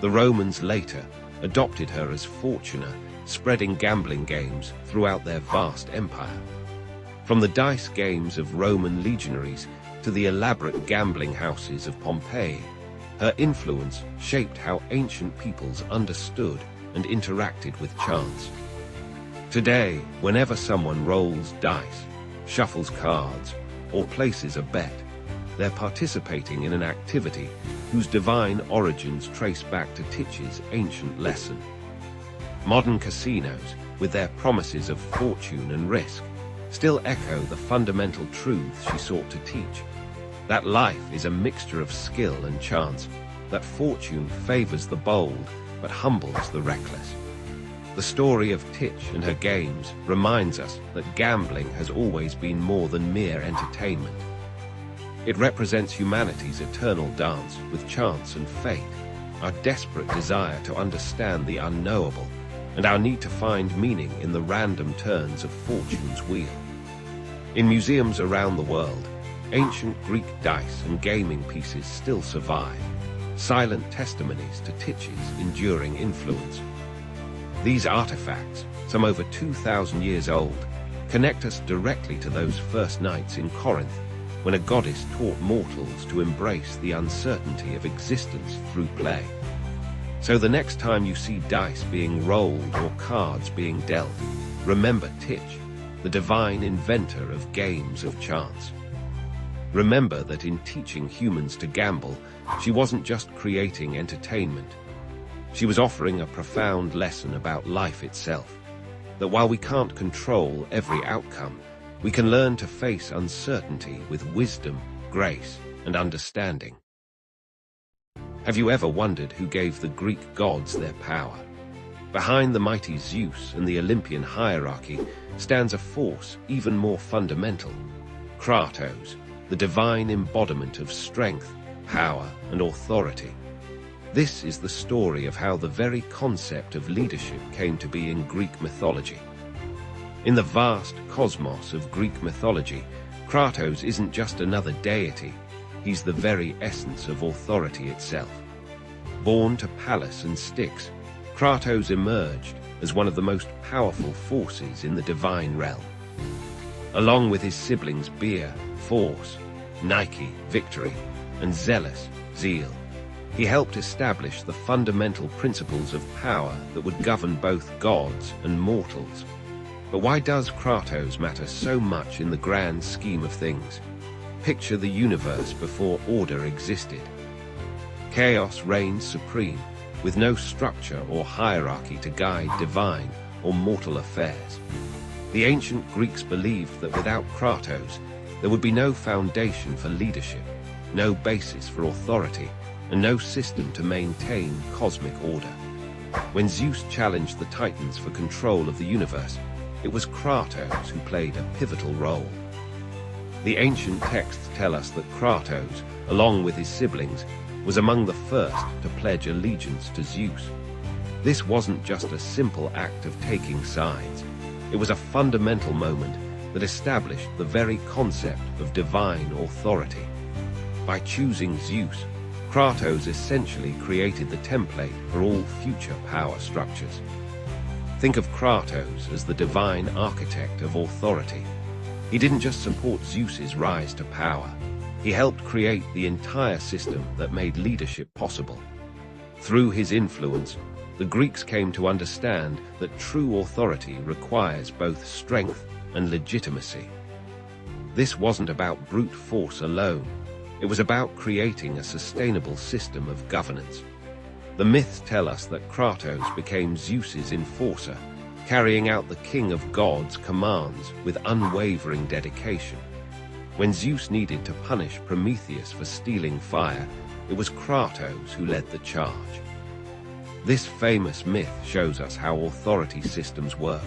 Speaker 2: The Romans later adopted her as Fortuna, spreading gambling games throughout their vast empire. From the dice games of Roman legionaries to the elaborate gambling houses of Pompeii, her influence shaped how ancient peoples understood and interacted with chance. Today, whenever someone rolls dice, shuffles cards, or places a bet, they're participating in an activity whose divine origins trace back to Titch's ancient lesson. Modern casinos, with their promises of fortune and risk, still echo the fundamental truths she sought to teach. That life is a mixture of skill and chance, that fortune favors the bold but humbles the reckless. The story of Titch and her games reminds us that gambling has always been more than mere entertainment. It represents humanity's eternal dance with chance and fate, our desperate desire to understand the unknowable, and our need to find meaning in the random turns of fortune's wheel. In museums around the world, ancient Greek dice and gaming pieces still survive, silent testimonies to Titch's enduring influence. These artifacts, some over 2,000 years old, connect us directly to those first nights in Corinth, when a goddess taught mortals to embrace the uncertainty of existence through play. So the next time you see dice being rolled or cards being dealt, remember Titch, the divine inventor of games of chance. Remember that in teaching humans to gamble, she wasn't just creating entertainment. She was offering a profound lesson about life itself, that while we can't control every outcome, we can learn to face uncertainty with wisdom, grace, and understanding. Have you ever wondered who gave the Greek gods their power? Behind the mighty Zeus and the Olympian hierarchy stands a force even more fundamental, Kratos, the divine embodiment of strength, power, and authority. This is the story of how the very concept of leadership came to be in Greek mythology. In the vast cosmos of Greek mythology, Kratos isn't just another deity, he's the very essence of authority itself. Born to Pallas and Styx, Kratos emerged as one of the most powerful forces in the divine realm. Along with his siblings Beer, Force, Nike, Victory, and Zealous, Zeal, he helped establish the fundamental principles of power that would govern both gods and mortals. But why does Kratos matter so much in the grand scheme of things? Picture the universe before order existed. Chaos reigned supreme, with no structure or hierarchy to guide divine or mortal affairs. The ancient Greeks believed that without Kratos, there would be no foundation for leadership, no basis for authority, and no system to maintain cosmic order. When Zeus challenged the Titans for control of the universe, it was Kratos who played a pivotal role. The ancient texts tell us that Kratos, along with his siblings, was among the first to pledge allegiance to Zeus. This wasn't just a simple act of taking sides. It was a fundamental moment that established the very concept of divine authority. By choosing Zeus, Kratos essentially created the template for all future power structures. Think of Kratos as the divine architect of authority. He didn't just support Zeus's rise to power. He helped create the entire system that made leadership possible. Through his influence, the Greeks came to understand that true authority requires both strength and legitimacy. This wasn't about brute force alone. It was about creating a sustainable system of governance. The myths tell us that Kratos became Zeus's enforcer, carrying out the king of gods' commands with unwavering dedication. When Zeus needed to punish Prometheus for stealing fire, it was Kratos who led the charge. This famous myth shows us how authority systems work.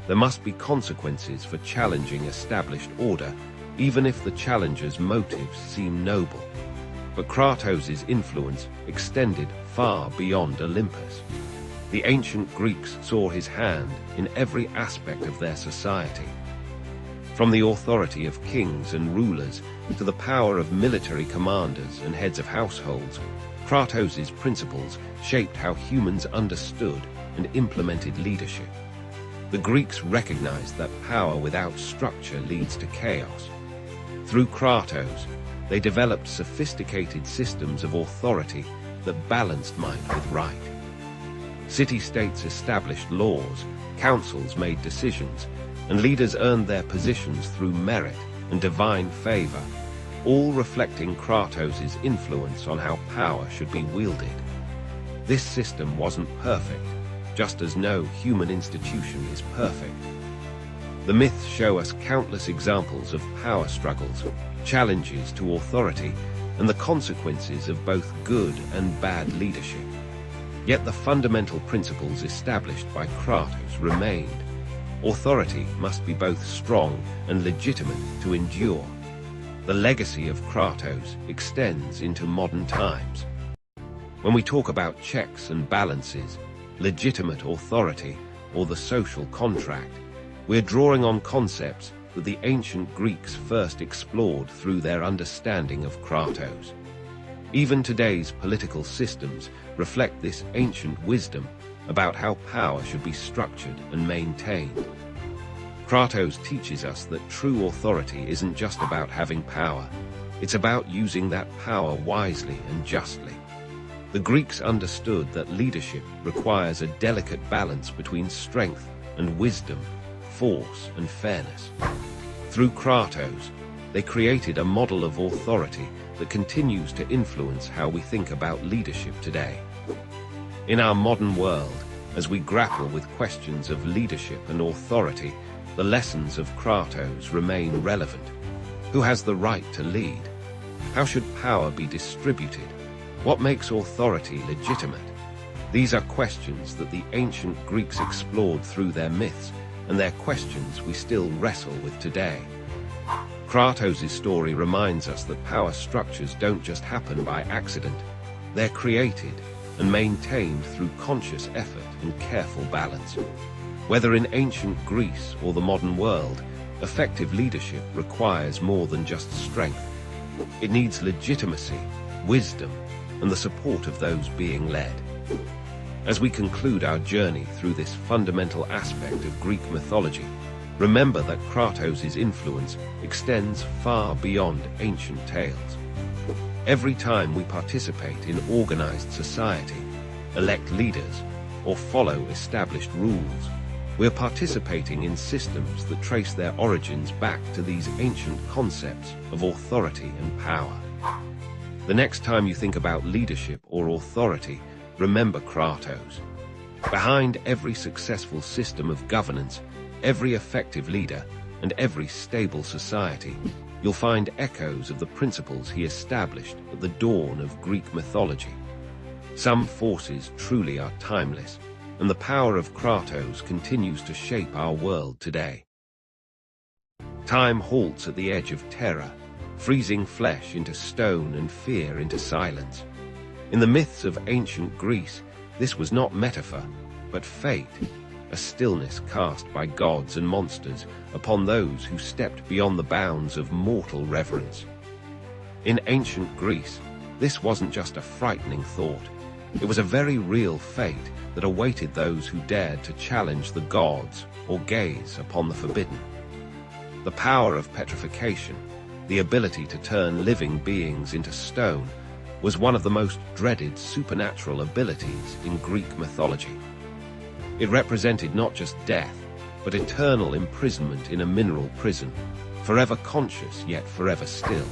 Speaker 2: There must be consequences for challenging established order, even if the challenger's motives seem noble. But Kratos' influence extended far beyond Olympus. The ancient Greeks saw his hand in every aspect of their society. From the authority of kings and rulers to the power of military commanders and heads of households, Kratos' principles shaped how humans understood and implemented leadership. The Greeks recognized that power without structure leads to chaos. Through Kratos, they developed sophisticated systems of authority that balanced might with right. City-states established laws, councils made decisions, and leaders earned their positions through merit and divine favor, all reflecting Kratos' influence on how power should be wielded. This system wasn't perfect, just as no human institution is perfect. The myths show us countless examples of power struggles, challenges to authority, and the consequences of both good and bad leadership. Yet the fundamental principles established by Kratos remained. Authority must be both strong and legitimate to endure. The legacy of Kratos extends into modern times. When we talk about checks and balances, legitimate authority, or the social contract, we're drawing on concepts that the ancient Greeks first explored through their understanding of Kratos. Even today's political systems reflect this ancient wisdom about how power should be structured and maintained. Kratos teaches us that true authority isn't just about having power, it's about using that power wisely and justly. The Greeks understood that leadership requires a delicate balance between strength and wisdom, force and fairness. Through Kratos, they created a model of authority that continues to influence how we think about leadership today. In our modern world, as we grapple with questions of leadership and authority, the lessons of Kratos remain relevant. Who has the right to lead? How should power be distributed? What makes authority legitimate? These are questions that the ancient Greeks explored through their myths, and they're questions we still wrestle with today. Kratos' story reminds us that power structures don't just happen by accident. They're created and maintained through conscious effort and careful balance. Whether in ancient Greece or the modern world, effective leadership requires more than just strength. It needs legitimacy, wisdom, and the support of those being led. As we conclude our journey through this fundamental aspect of Greek mythology, remember that Kratos' influence extends far beyond ancient tales. Every time we participate in organized society, elect leaders, or follow established rules, we're participating in systems that trace their origins back to these ancient concepts of authority and power. The next time you think about leadership or authority, remember Kratos. Behind every successful system of governance, every effective leader, and every stable society, you'll find echoes of the principles he established at the dawn of Greek mythology. Some forces truly are timeless, and the power of Kratos continues to shape our world today. Time halts at the edge of terror, freezing flesh into stone and fear into silence. In the myths of ancient Greece, this was not metaphor, but fate, a stillness cast by gods and monsters upon those who stepped beyond the bounds of mortal reverence. In ancient Greece, this wasn't just a frightening thought. It was a very real fate that awaited those who dared to challenge the gods or gaze upon the forbidden. The power of petrification, the ability to turn living beings into stone, was one of the most dreaded supernatural abilities in Greek mythology. It represented not just death, but eternal imprisonment in a mineral prison, forever conscious yet forever still.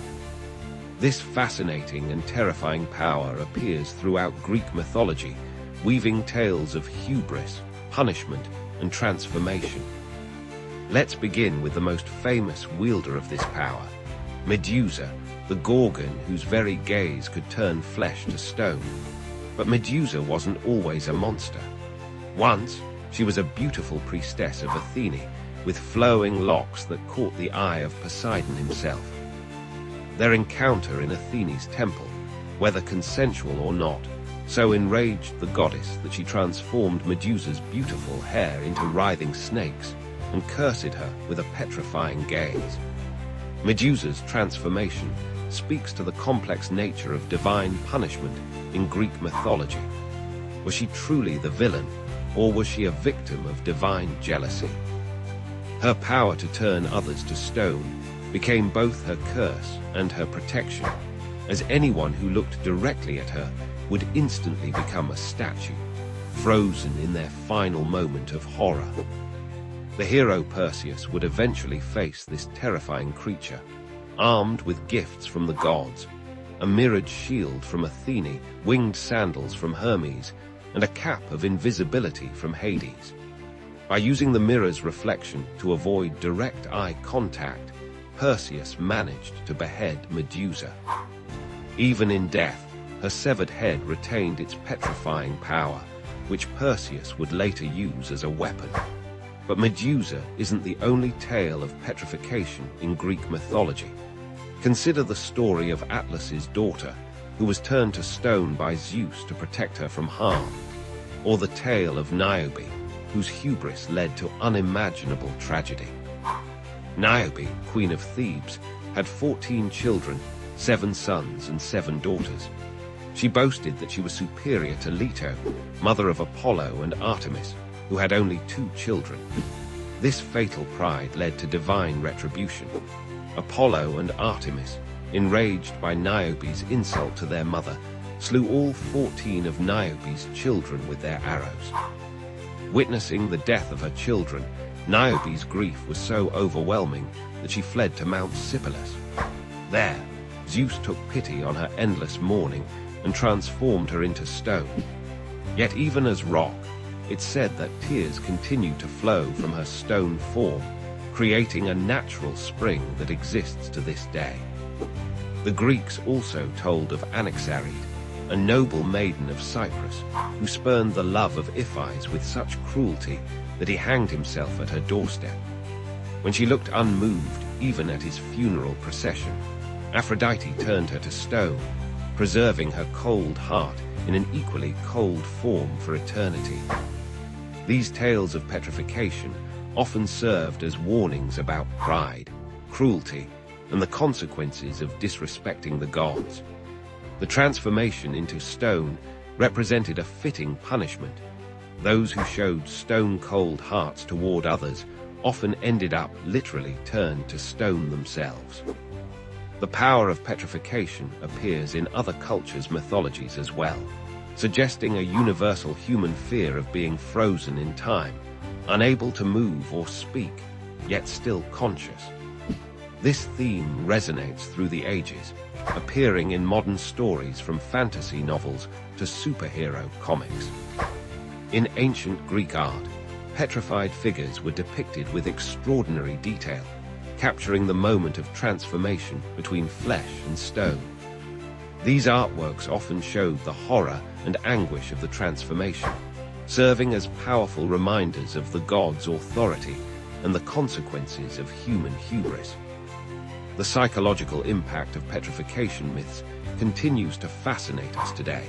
Speaker 2: This fascinating and terrifying power appears throughout Greek mythology, weaving tales of hubris, punishment, and transformation. Let's begin with the most famous wielder of this power, Medusa, the Gorgon whose very gaze could turn flesh to stone. But Medusa wasn't always a monster. Once, she was a beautiful priestess of Athene, with flowing locks that caught the eye of Poseidon himself. Their encounter in Athene's temple, whether consensual or not, so enraged the goddess that she transformed Medusa's beautiful hair into writhing snakes and cursed her with a petrifying gaze. Medusa's transformation speaks to the complex nature of divine punishment in Greek mythology. Was she truly the villain, or was she a victim of divine jealousy? Her power to turn others to stone became both her curse and her protection, as anyone who looked directly at her would instantly become a statue, frozen in their final moment of horror. The hero Perseus would eventually face this terrifying creature, armed with gifts from the gods, a mirrored shield from Athene, winged sandals from Hermes, and a cap of invisibility from Hades. By using the mirror's reflection to avoid direct eye contact, Perseus managed to behead Medusa. Even in death, her severed head retained its petrifying power, which Perseus would later use as a weapon. But Medusa isn't the only tale of petrification in Greek mythology. Consider the story of Atlas's daughter, who was turned to stone by Zeus to protect her from harm, or the tale of Niobe, whose hubris led to unimaginable tragedy. Niobe, queen of Thebes, had 14 children, 7 sons and 7 daughters. She boasted that she was superior to Leto, mother of Apollo and Artemis, who had only 2 children. This fatal pride led to divine retribution. Apollo and Artemis, enraged by Niobe's insult to their mother, slew all 14 of Niobe's children with their arrows. Witnessing the death of her children, Niobe's grief was so overwhelming that she fled to Mount Sipylus. There, Zeus took pity on her endless mourning and transformed her into stone. Yet even as rock, it's said that tears continue to flow from her stone form, creating a natural spring that exists to this day. The Greeks also told of Anaxarete, a noble maiden of Cyprus, who spurned the love of Iphias with such cruelty that he hanged himself at her doorstep. When she looked unmoved even at his funeral procession, Aphrodite turned her to stone, preserving her cold heart in an equally cold form for eternity. These tales of petrification often served as warnings about pride, cruelty, and the consequences of disrespecting the gods. The transformation into stone represented a fitting punishment. Those who showed stone-cold hearts toward others often ended up literally turned to stone themselves. The power of petrification appears in other cultures' mythologies as well, suggesting a universal human fear of being frozen in time, unable to move or speak, yet still conscious. This theme resonates through the ages, appearing in modern stories from fantasy novels to superhero comics. In ancient Greek art, petrified figures were depicted with extraordinary detail, capturing the moment of transformation between flesh and stone. These artworks often showed the horror and anguish of the transformation, serving as powerful reminders of the gods' authority and the consequences of human hubris. The psychological impact of petrification myths continues to fascinate us today.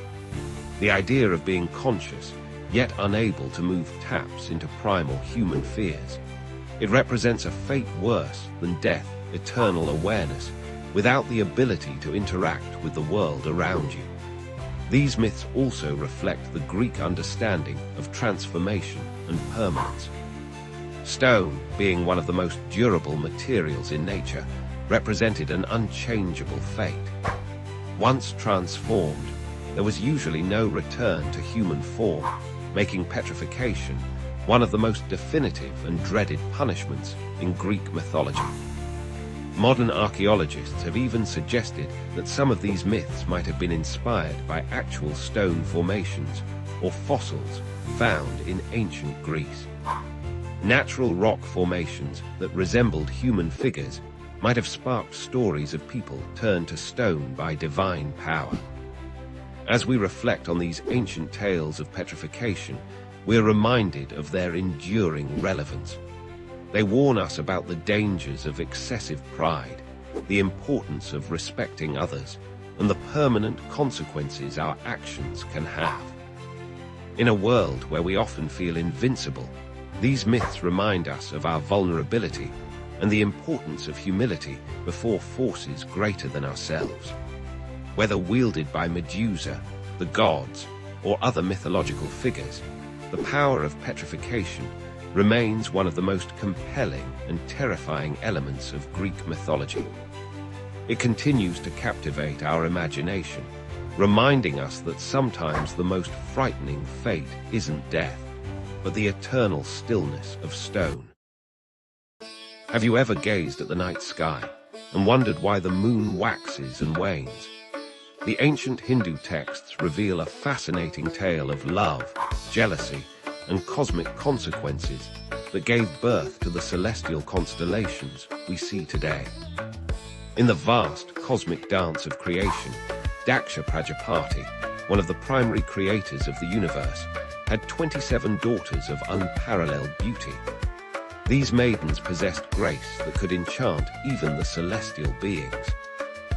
Speaker 2: The idea of being conscious, yet unable to move taps into primal human fears. It represents a fate worse than death, eternal awareness, without the ability to interact with the world around you. These myths also reflect the Greek understanding of transformation and permanence. Stone, being one of the most durable materials in nature, represented an unchangeable fate. Once transformed, there was usually no return to human form, making petrification one of the most definitive and dreaded punishments in Greek mythology. Modern archaeologists have even suggested that some of these myths might have been inspired by actual stone formations or fossils found in ancient Greece. Natural rock formations that resembled human figures might have sparked stories of people turned to stone by divine power. As we reflect on these ancient tales of petrification, we are reminded of their enduring relevance. They warn us about the dangers of excessive pride, the importance of respecting others, and the permanent consequences our actions can have. In a world where we often feel invincible, these myths remind us of our vulnerability and the importance of humility before forces greater than ourselves. Whether wielded by Medusa, the gods, or other mythological figures, the power of petrification remains one of the most compelling and terrifying elements of Greek mythology. It continues to captivate our imagination, reminding us that sometimes the most frightening fate isn't death, but the eternal stillness of stone. Have you ever gazed at the night sky and wondered why the moon waxes and wanes? The ancient Hindu texts reveal a fascinating tale of love, jealousy, and cosmic consequences that gave birth to the celestial constellations we see today. In the vast cosmic dance of creation, Daksha Prajapati, one of the primary creators of the universe, had 27 daughters of unparalleled beauty. These maidens possessed grace that could enchant even the celestial beings.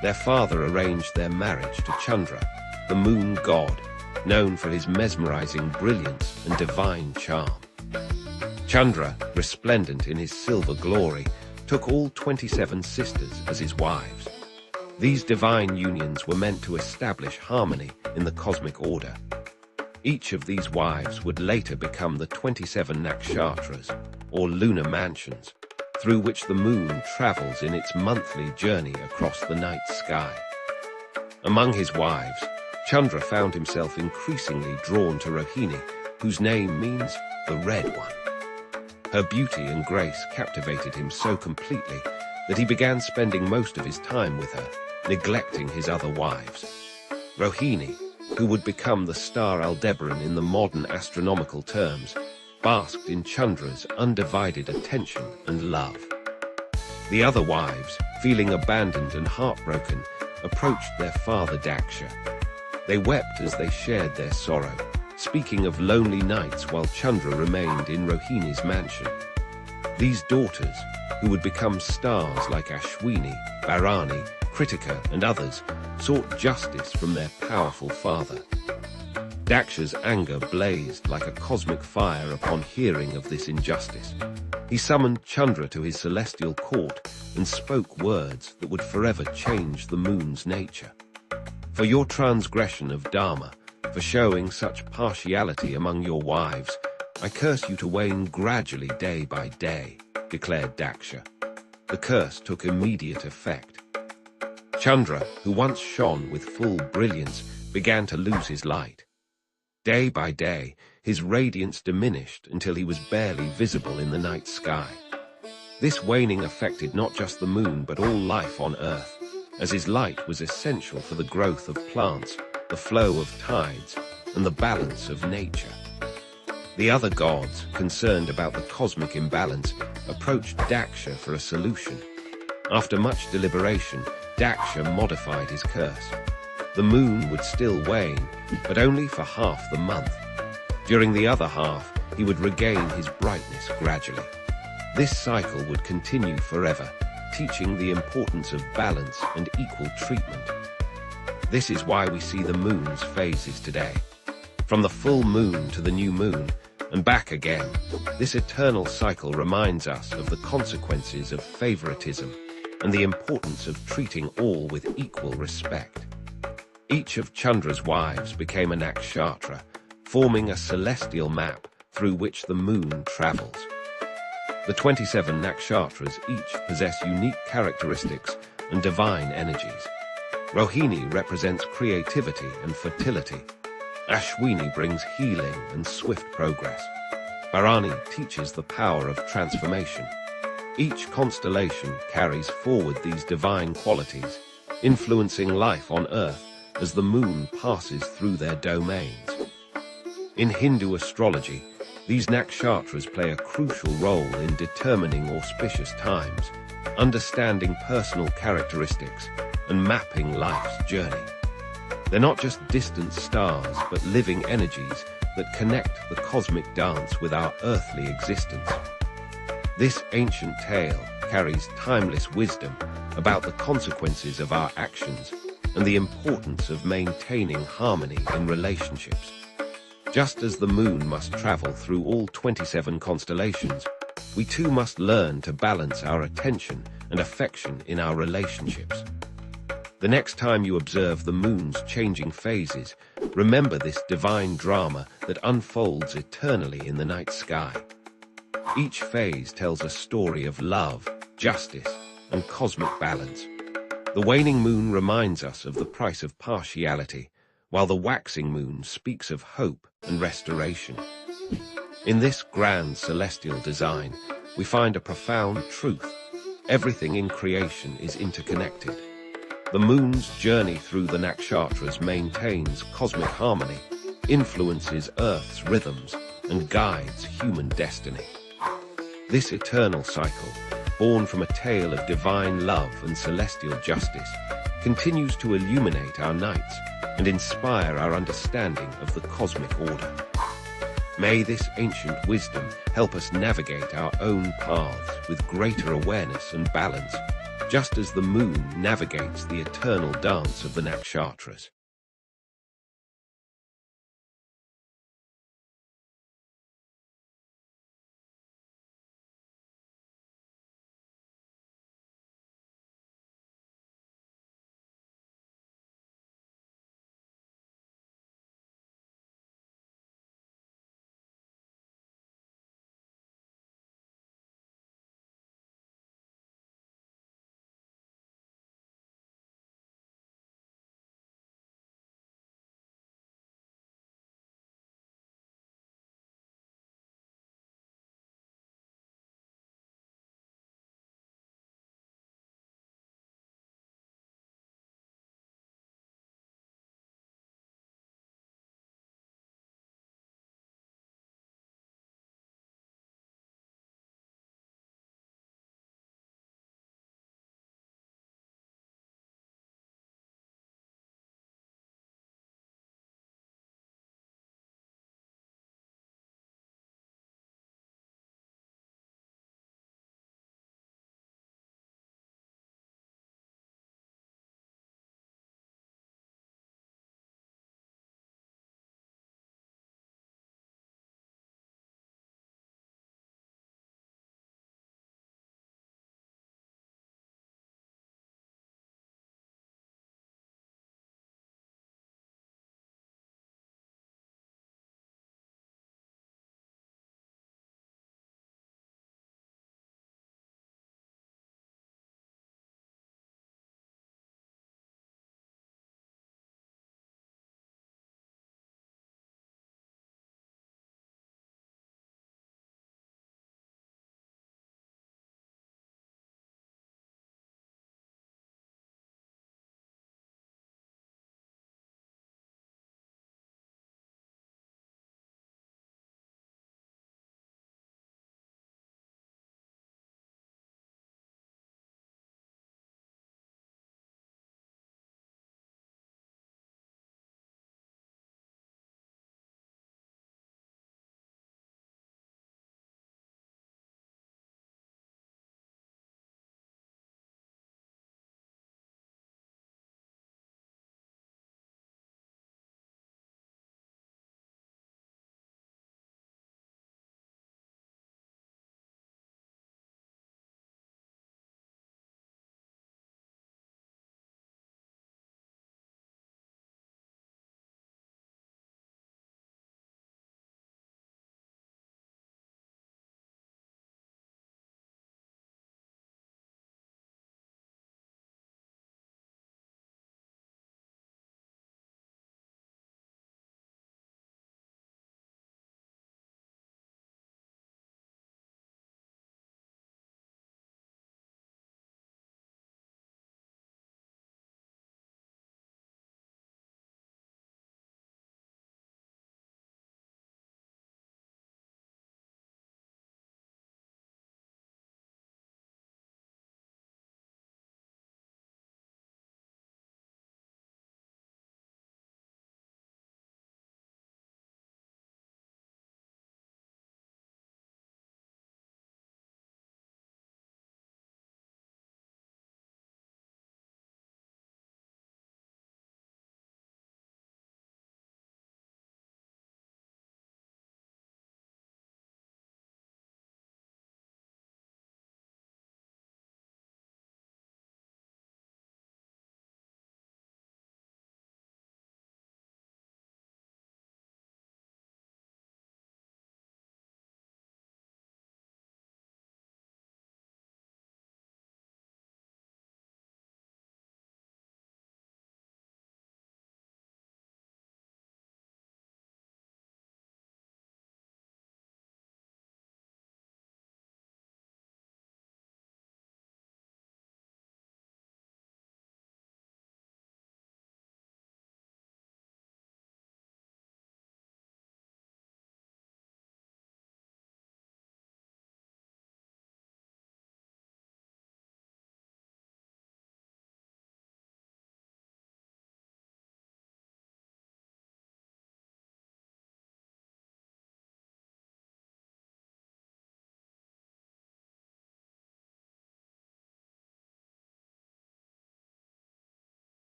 Speaker 2: Their father arranged their marriage to Chandra, the moon god, known for his mesmerizing brilliance and divine charm. Chandra, resplendent in his silver glory, took all 27 sisters as his wives. These divine unions were meant to establish harmony in the cosmic order. Each of these wives would later become the 27 nakshatras, or lunar mansions, through which the moon travels in its monthly journey across the night sky. Among his wives, Chandra found himself increasingly drawn to Rohini, whose name means the Red One. Her beauty and grace captivated him so completely that he began spending most of his time with her, neglecting his other wives. Rohini, who would become the star Aldebaran in the modern astronomical terms, basked in Chandra's undivided attention and love. The other wives, feeling abandoned and heartbroken, approached their father Daksha. They wept as they shared their sorrow, speaking of lonely nights while Chandra remained in Rohini's mansion. These daughters, who would become stars like Ashwini, Bharani, Kritika, and others, sought justice from their powerful father. Daksha's anger blazed like a cosmic fire upon hearing of this injustice. He summoned Chandra to his celestial court and spoke words that would forever change the moon's nature. For your transgression of Dharma, for showing such partiality among your wives, I curse you to wane gradually day by day, declared Daksha. The curse took immediate effect. Chandra, who once shone with full brilliance, began to lose his light. Day by day, his radiance diminished until he was barely visible in the night sky. This waning affected not just the moon but all life on Earth, as his light was essential for the growth of plants, the flow of tides, and the balance of nature. The other gods, concerned about the cosmic imbalance, approached Daksha for a solution. After much deliberation, Daksha modified his curse. The moon would still wane, but only for half the month. During the other half, he would regain his brightness gradually. This cycle would continue forever, teaching the importance of balance and equal treatment. This is why we see the moon's phases today. From the full moon to the new moon, and back again, this eternal cycle reminds us of the consequences of favoritism and the importance of treating all with equal respect. Each of Chandra's wives became a nakshatra, forming a celestial map through which the moon travels. The 27 nakshatras each possess unique characteristics and divine energies. Rohini represents creativity and fertility. Ashwini brings healing and swift progress. Bharani teaches the power of transformation. Each constellation carries forward these divine qualities, influencing life on Earth as the moon passes through their domains. In Hindu astrology, these nakshatras play a crucial role in determining auspicious times, understanding personal characteristics, and mapping life's journey. They're not just distant stars, but living energies that connect the cosmic dance with our earthly existence. This ancient tale carries timeless wisdom about the consequences of our actions and the importance of maintaining harmony in relationships. Just as the moon must travel through all 27 constellations, we too must learn to balance our attention and affection in our relationships. The next time you observe the moon's changing phases, remember this divine drama that unfolds eternally in the night sky. Each phase tells a story of love, justice, and cosmic balance. The waning moon reminds us of the price of partiality, while the waxing moon speaks of hope and restoration. In this grand celestial design, we find a profound truth. Everything in creation is interconnected. The moon's journey through the nakshatras maintains cosmic harmony, influences Earth's rhythms, and guides human destiny. This eternal cycle, born from a tale of divine love and celestial justice, continues to illuminate our nights and inspire our understanding of the cosmic order. May this ancient wisdom help us navigate our own paths with greater awareness and balance, just as the moon navigates the eternal dance of the nakshatras.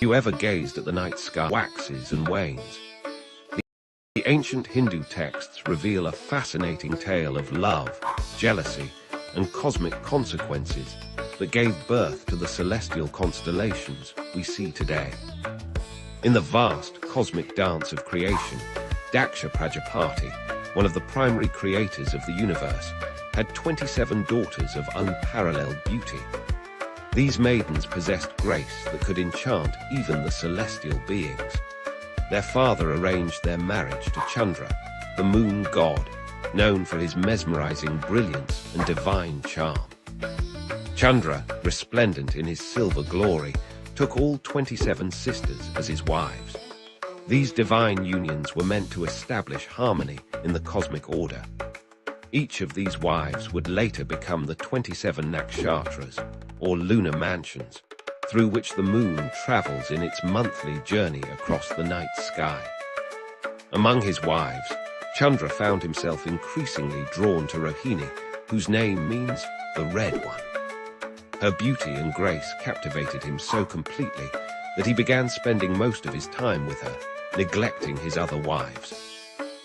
Speaker 2: you ever gazed at the night sky, waxes and wanes. The ancient Hindu texts reveal a fascinating tale of love, jealousy, and cosmic consequences that gave birth to the celestial constellations we see today. In the vast cosmic dance of creation, Daksha Prajapati, one of the primary creators of the universe, had 27 daughters of unparalleled beauty. These maidens possessed grace that could enchant even the celestial beings. Their father arranged their marriage to Chandra, the moon god, known for his mesmerizing brilliance and divine charm. Chandra, resplendent in his silver glory, took all 27 sisters as his wives. These divine unions were meant to establish harmony in the cosmic order. Each of these wives would later become the 27 nakshatras, or lunar mansions, through which the moon travels in its monthly journey across the night sky. Among his wives, Chandra found himself increasingly drawn to Rohini, whose name means the Red One. Her beauty and grace captivated him so completely that he began spending most of his time with her, neglecting his other wives.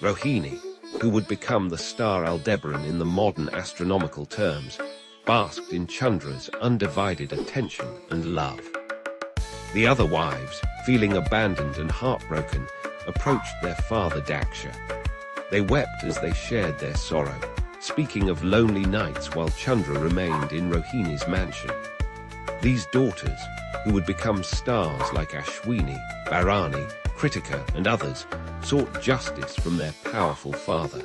Speaker 2: Rohini, who would become the star Aldebaran in the modern astronomical terms, basked in Chandra's undivided attention and love. The other wives, feeling abandoned and heartbroken, approached their father Daksha. They wept as they shared their sorrow, speaking of lonely nights while Chandra remained in Rohini's mansion. These daughters, who would become stars like Ashwini, Bharani, Kritika, and others, sought justice from their powerful father.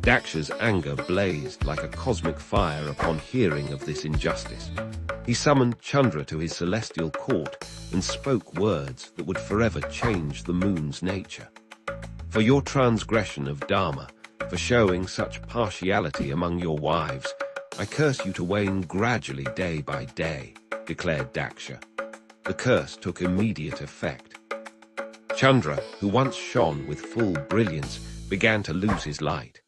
Speaker 2: Daksha's anger blazed like a cosmic fire upon hearing of this injustice. He summoned Chandra to his celestial court and spoke words that would forever change the moon's nature. For your transgression of Dharma, for showing such partiality among your wives, I curse you to wane gradually day by day, declared Daksha. The curse took immediate effect. Chandra, who once shone with full brilliance, began to lose his light.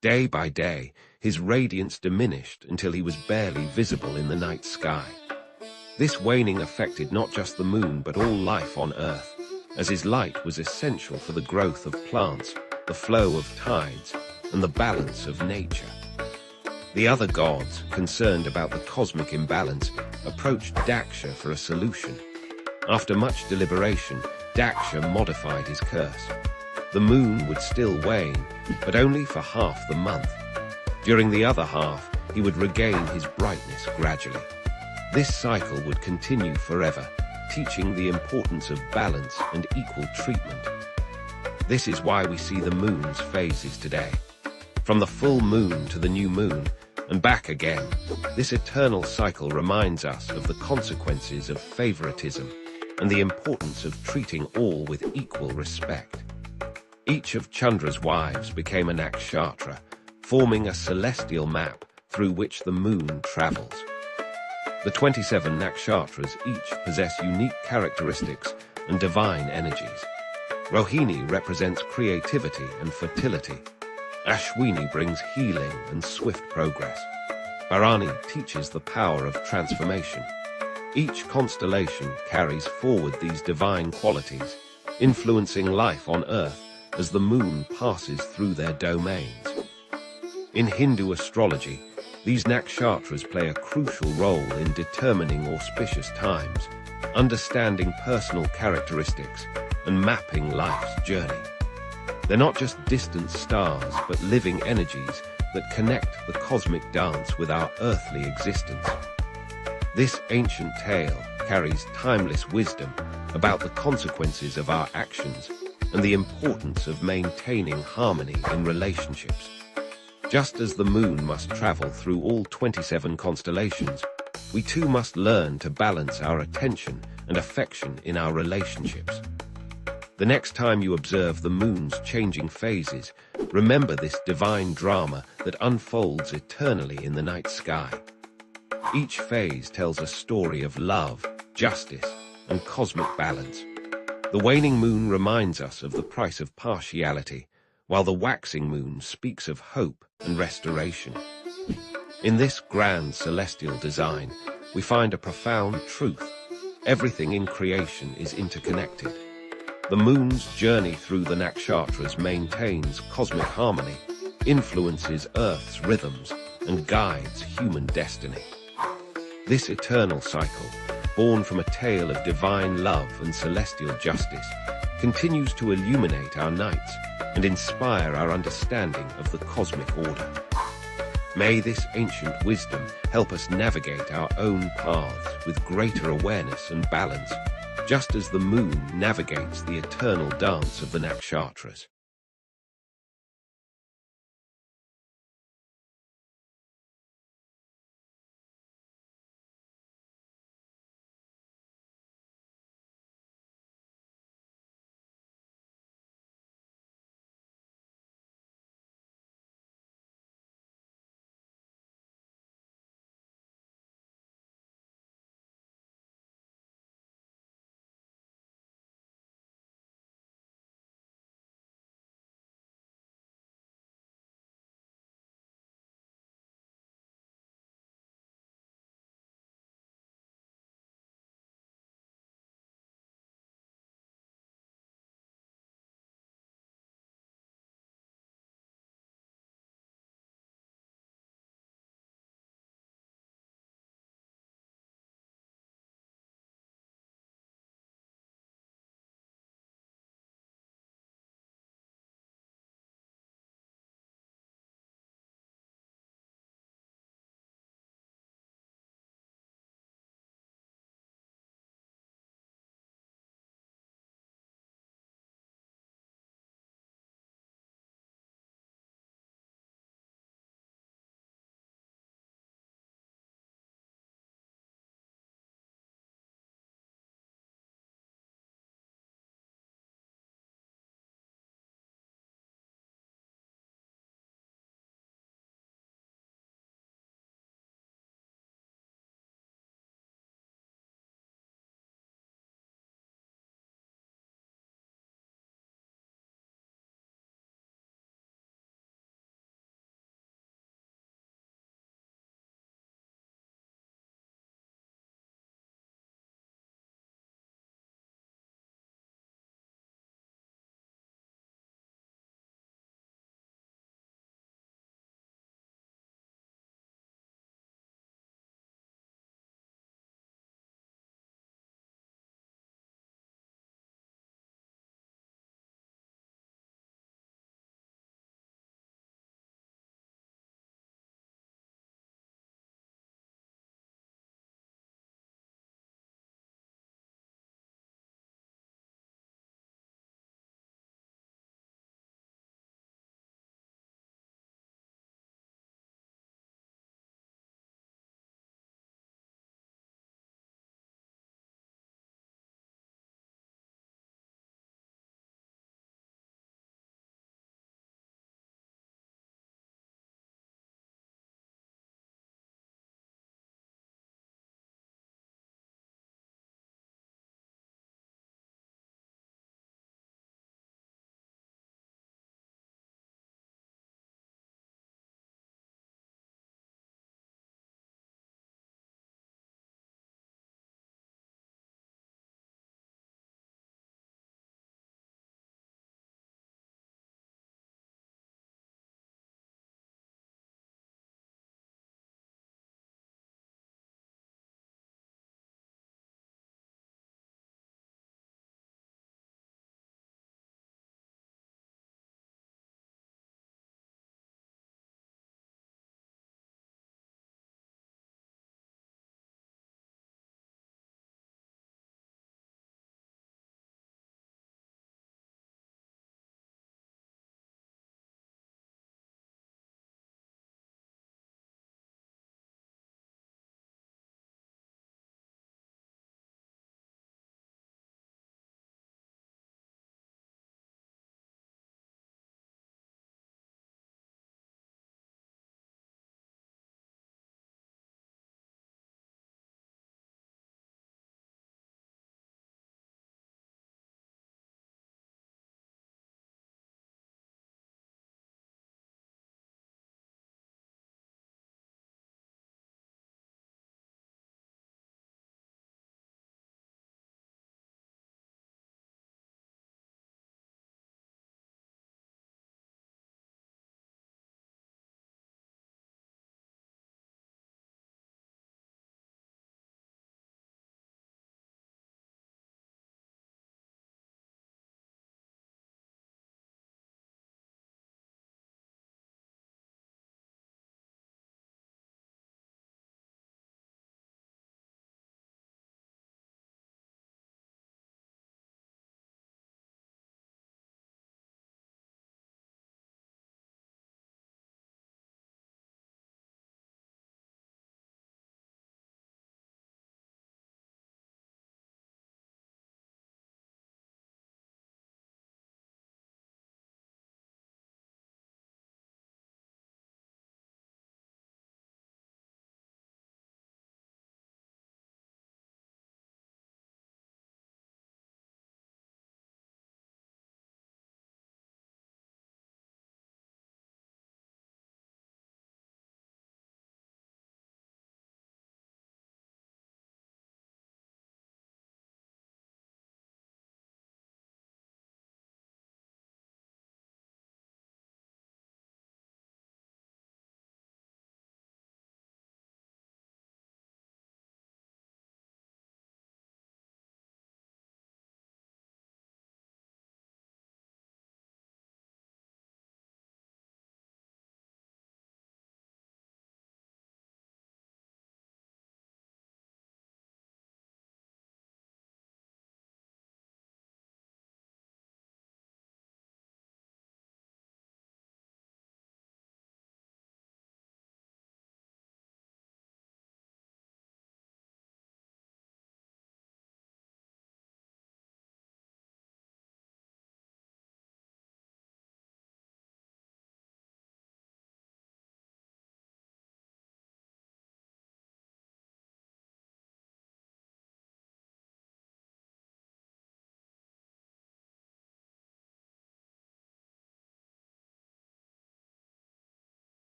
Speaker 2: Day by day, his radiance diminished until he was barely visible in the night sky. This waning affected not just the moon but all life on Earth, as his light was essential for the growth of plants, the flow of tides, and the balance of nature. The other gods, concerned about the cosmic imbalance, approached Daksha for a solution. After much deliberation, Daksha modified his curse. The moon would still wane, but only for half the month. During the other half, he would regain his brightness gradually. This cycle would continue forever, teaching the importance of balance and equal treatment. This is why we see the moon's phases today. From the full moon to the new moon, and back again, this eternal cycle reminds us of the consequences of favoritism and the importance of treating all with equal respect. Each of Chandra's wives became a nakshatra, forming a celestial map through which the moon travels. The 27 nakshatras each possess unique characteristics and divine energies. Rohini represents creativity and fertility. Ashwini brings healing and swift progress. Bharani teaches the power of transformation. Each constellation carries forward these divine qualities, influencing life on Earth as the moon passes through their domains. In Hindu astrology, these nakshatras play a crucial role in determining auspicious times, understanding personal characteristics, and mapping life's journey. They're not just distant stars, but living energies that connect the cosmic dance with our earthly existence. This ancient tale carries timeless wisdom about the consequences of our actions and the importance of maintaining harmony in relationships. Just as the moon must travel through all 27 constellations, we too must learn to balance our attention and affection in our relationships. The next time you observe the moon's changing phases, remember this divine drama that unfolds eternally in the night sky. Each phase tells a story of love, justice, and cosmic balance. The waning moon reminds us of the price of partiality, while the waxing moon speaks of hope and restoration. In this grand celestial design, we find a profound truth. Everything in creation is interconnected. The moon's journey through the nakshatras maintains cosmic harmony, influences Earth's rhythms, and guides human destiny. This eternal cycle, born from a tale of divine love and celestial justice, continues to illuminate our nights and inspire our understanding of the cosmic order. May this ancient wisdom help us navigate our own paths with greater awareness and balance, just as the moon navigates the eternal dance of the nakshatras.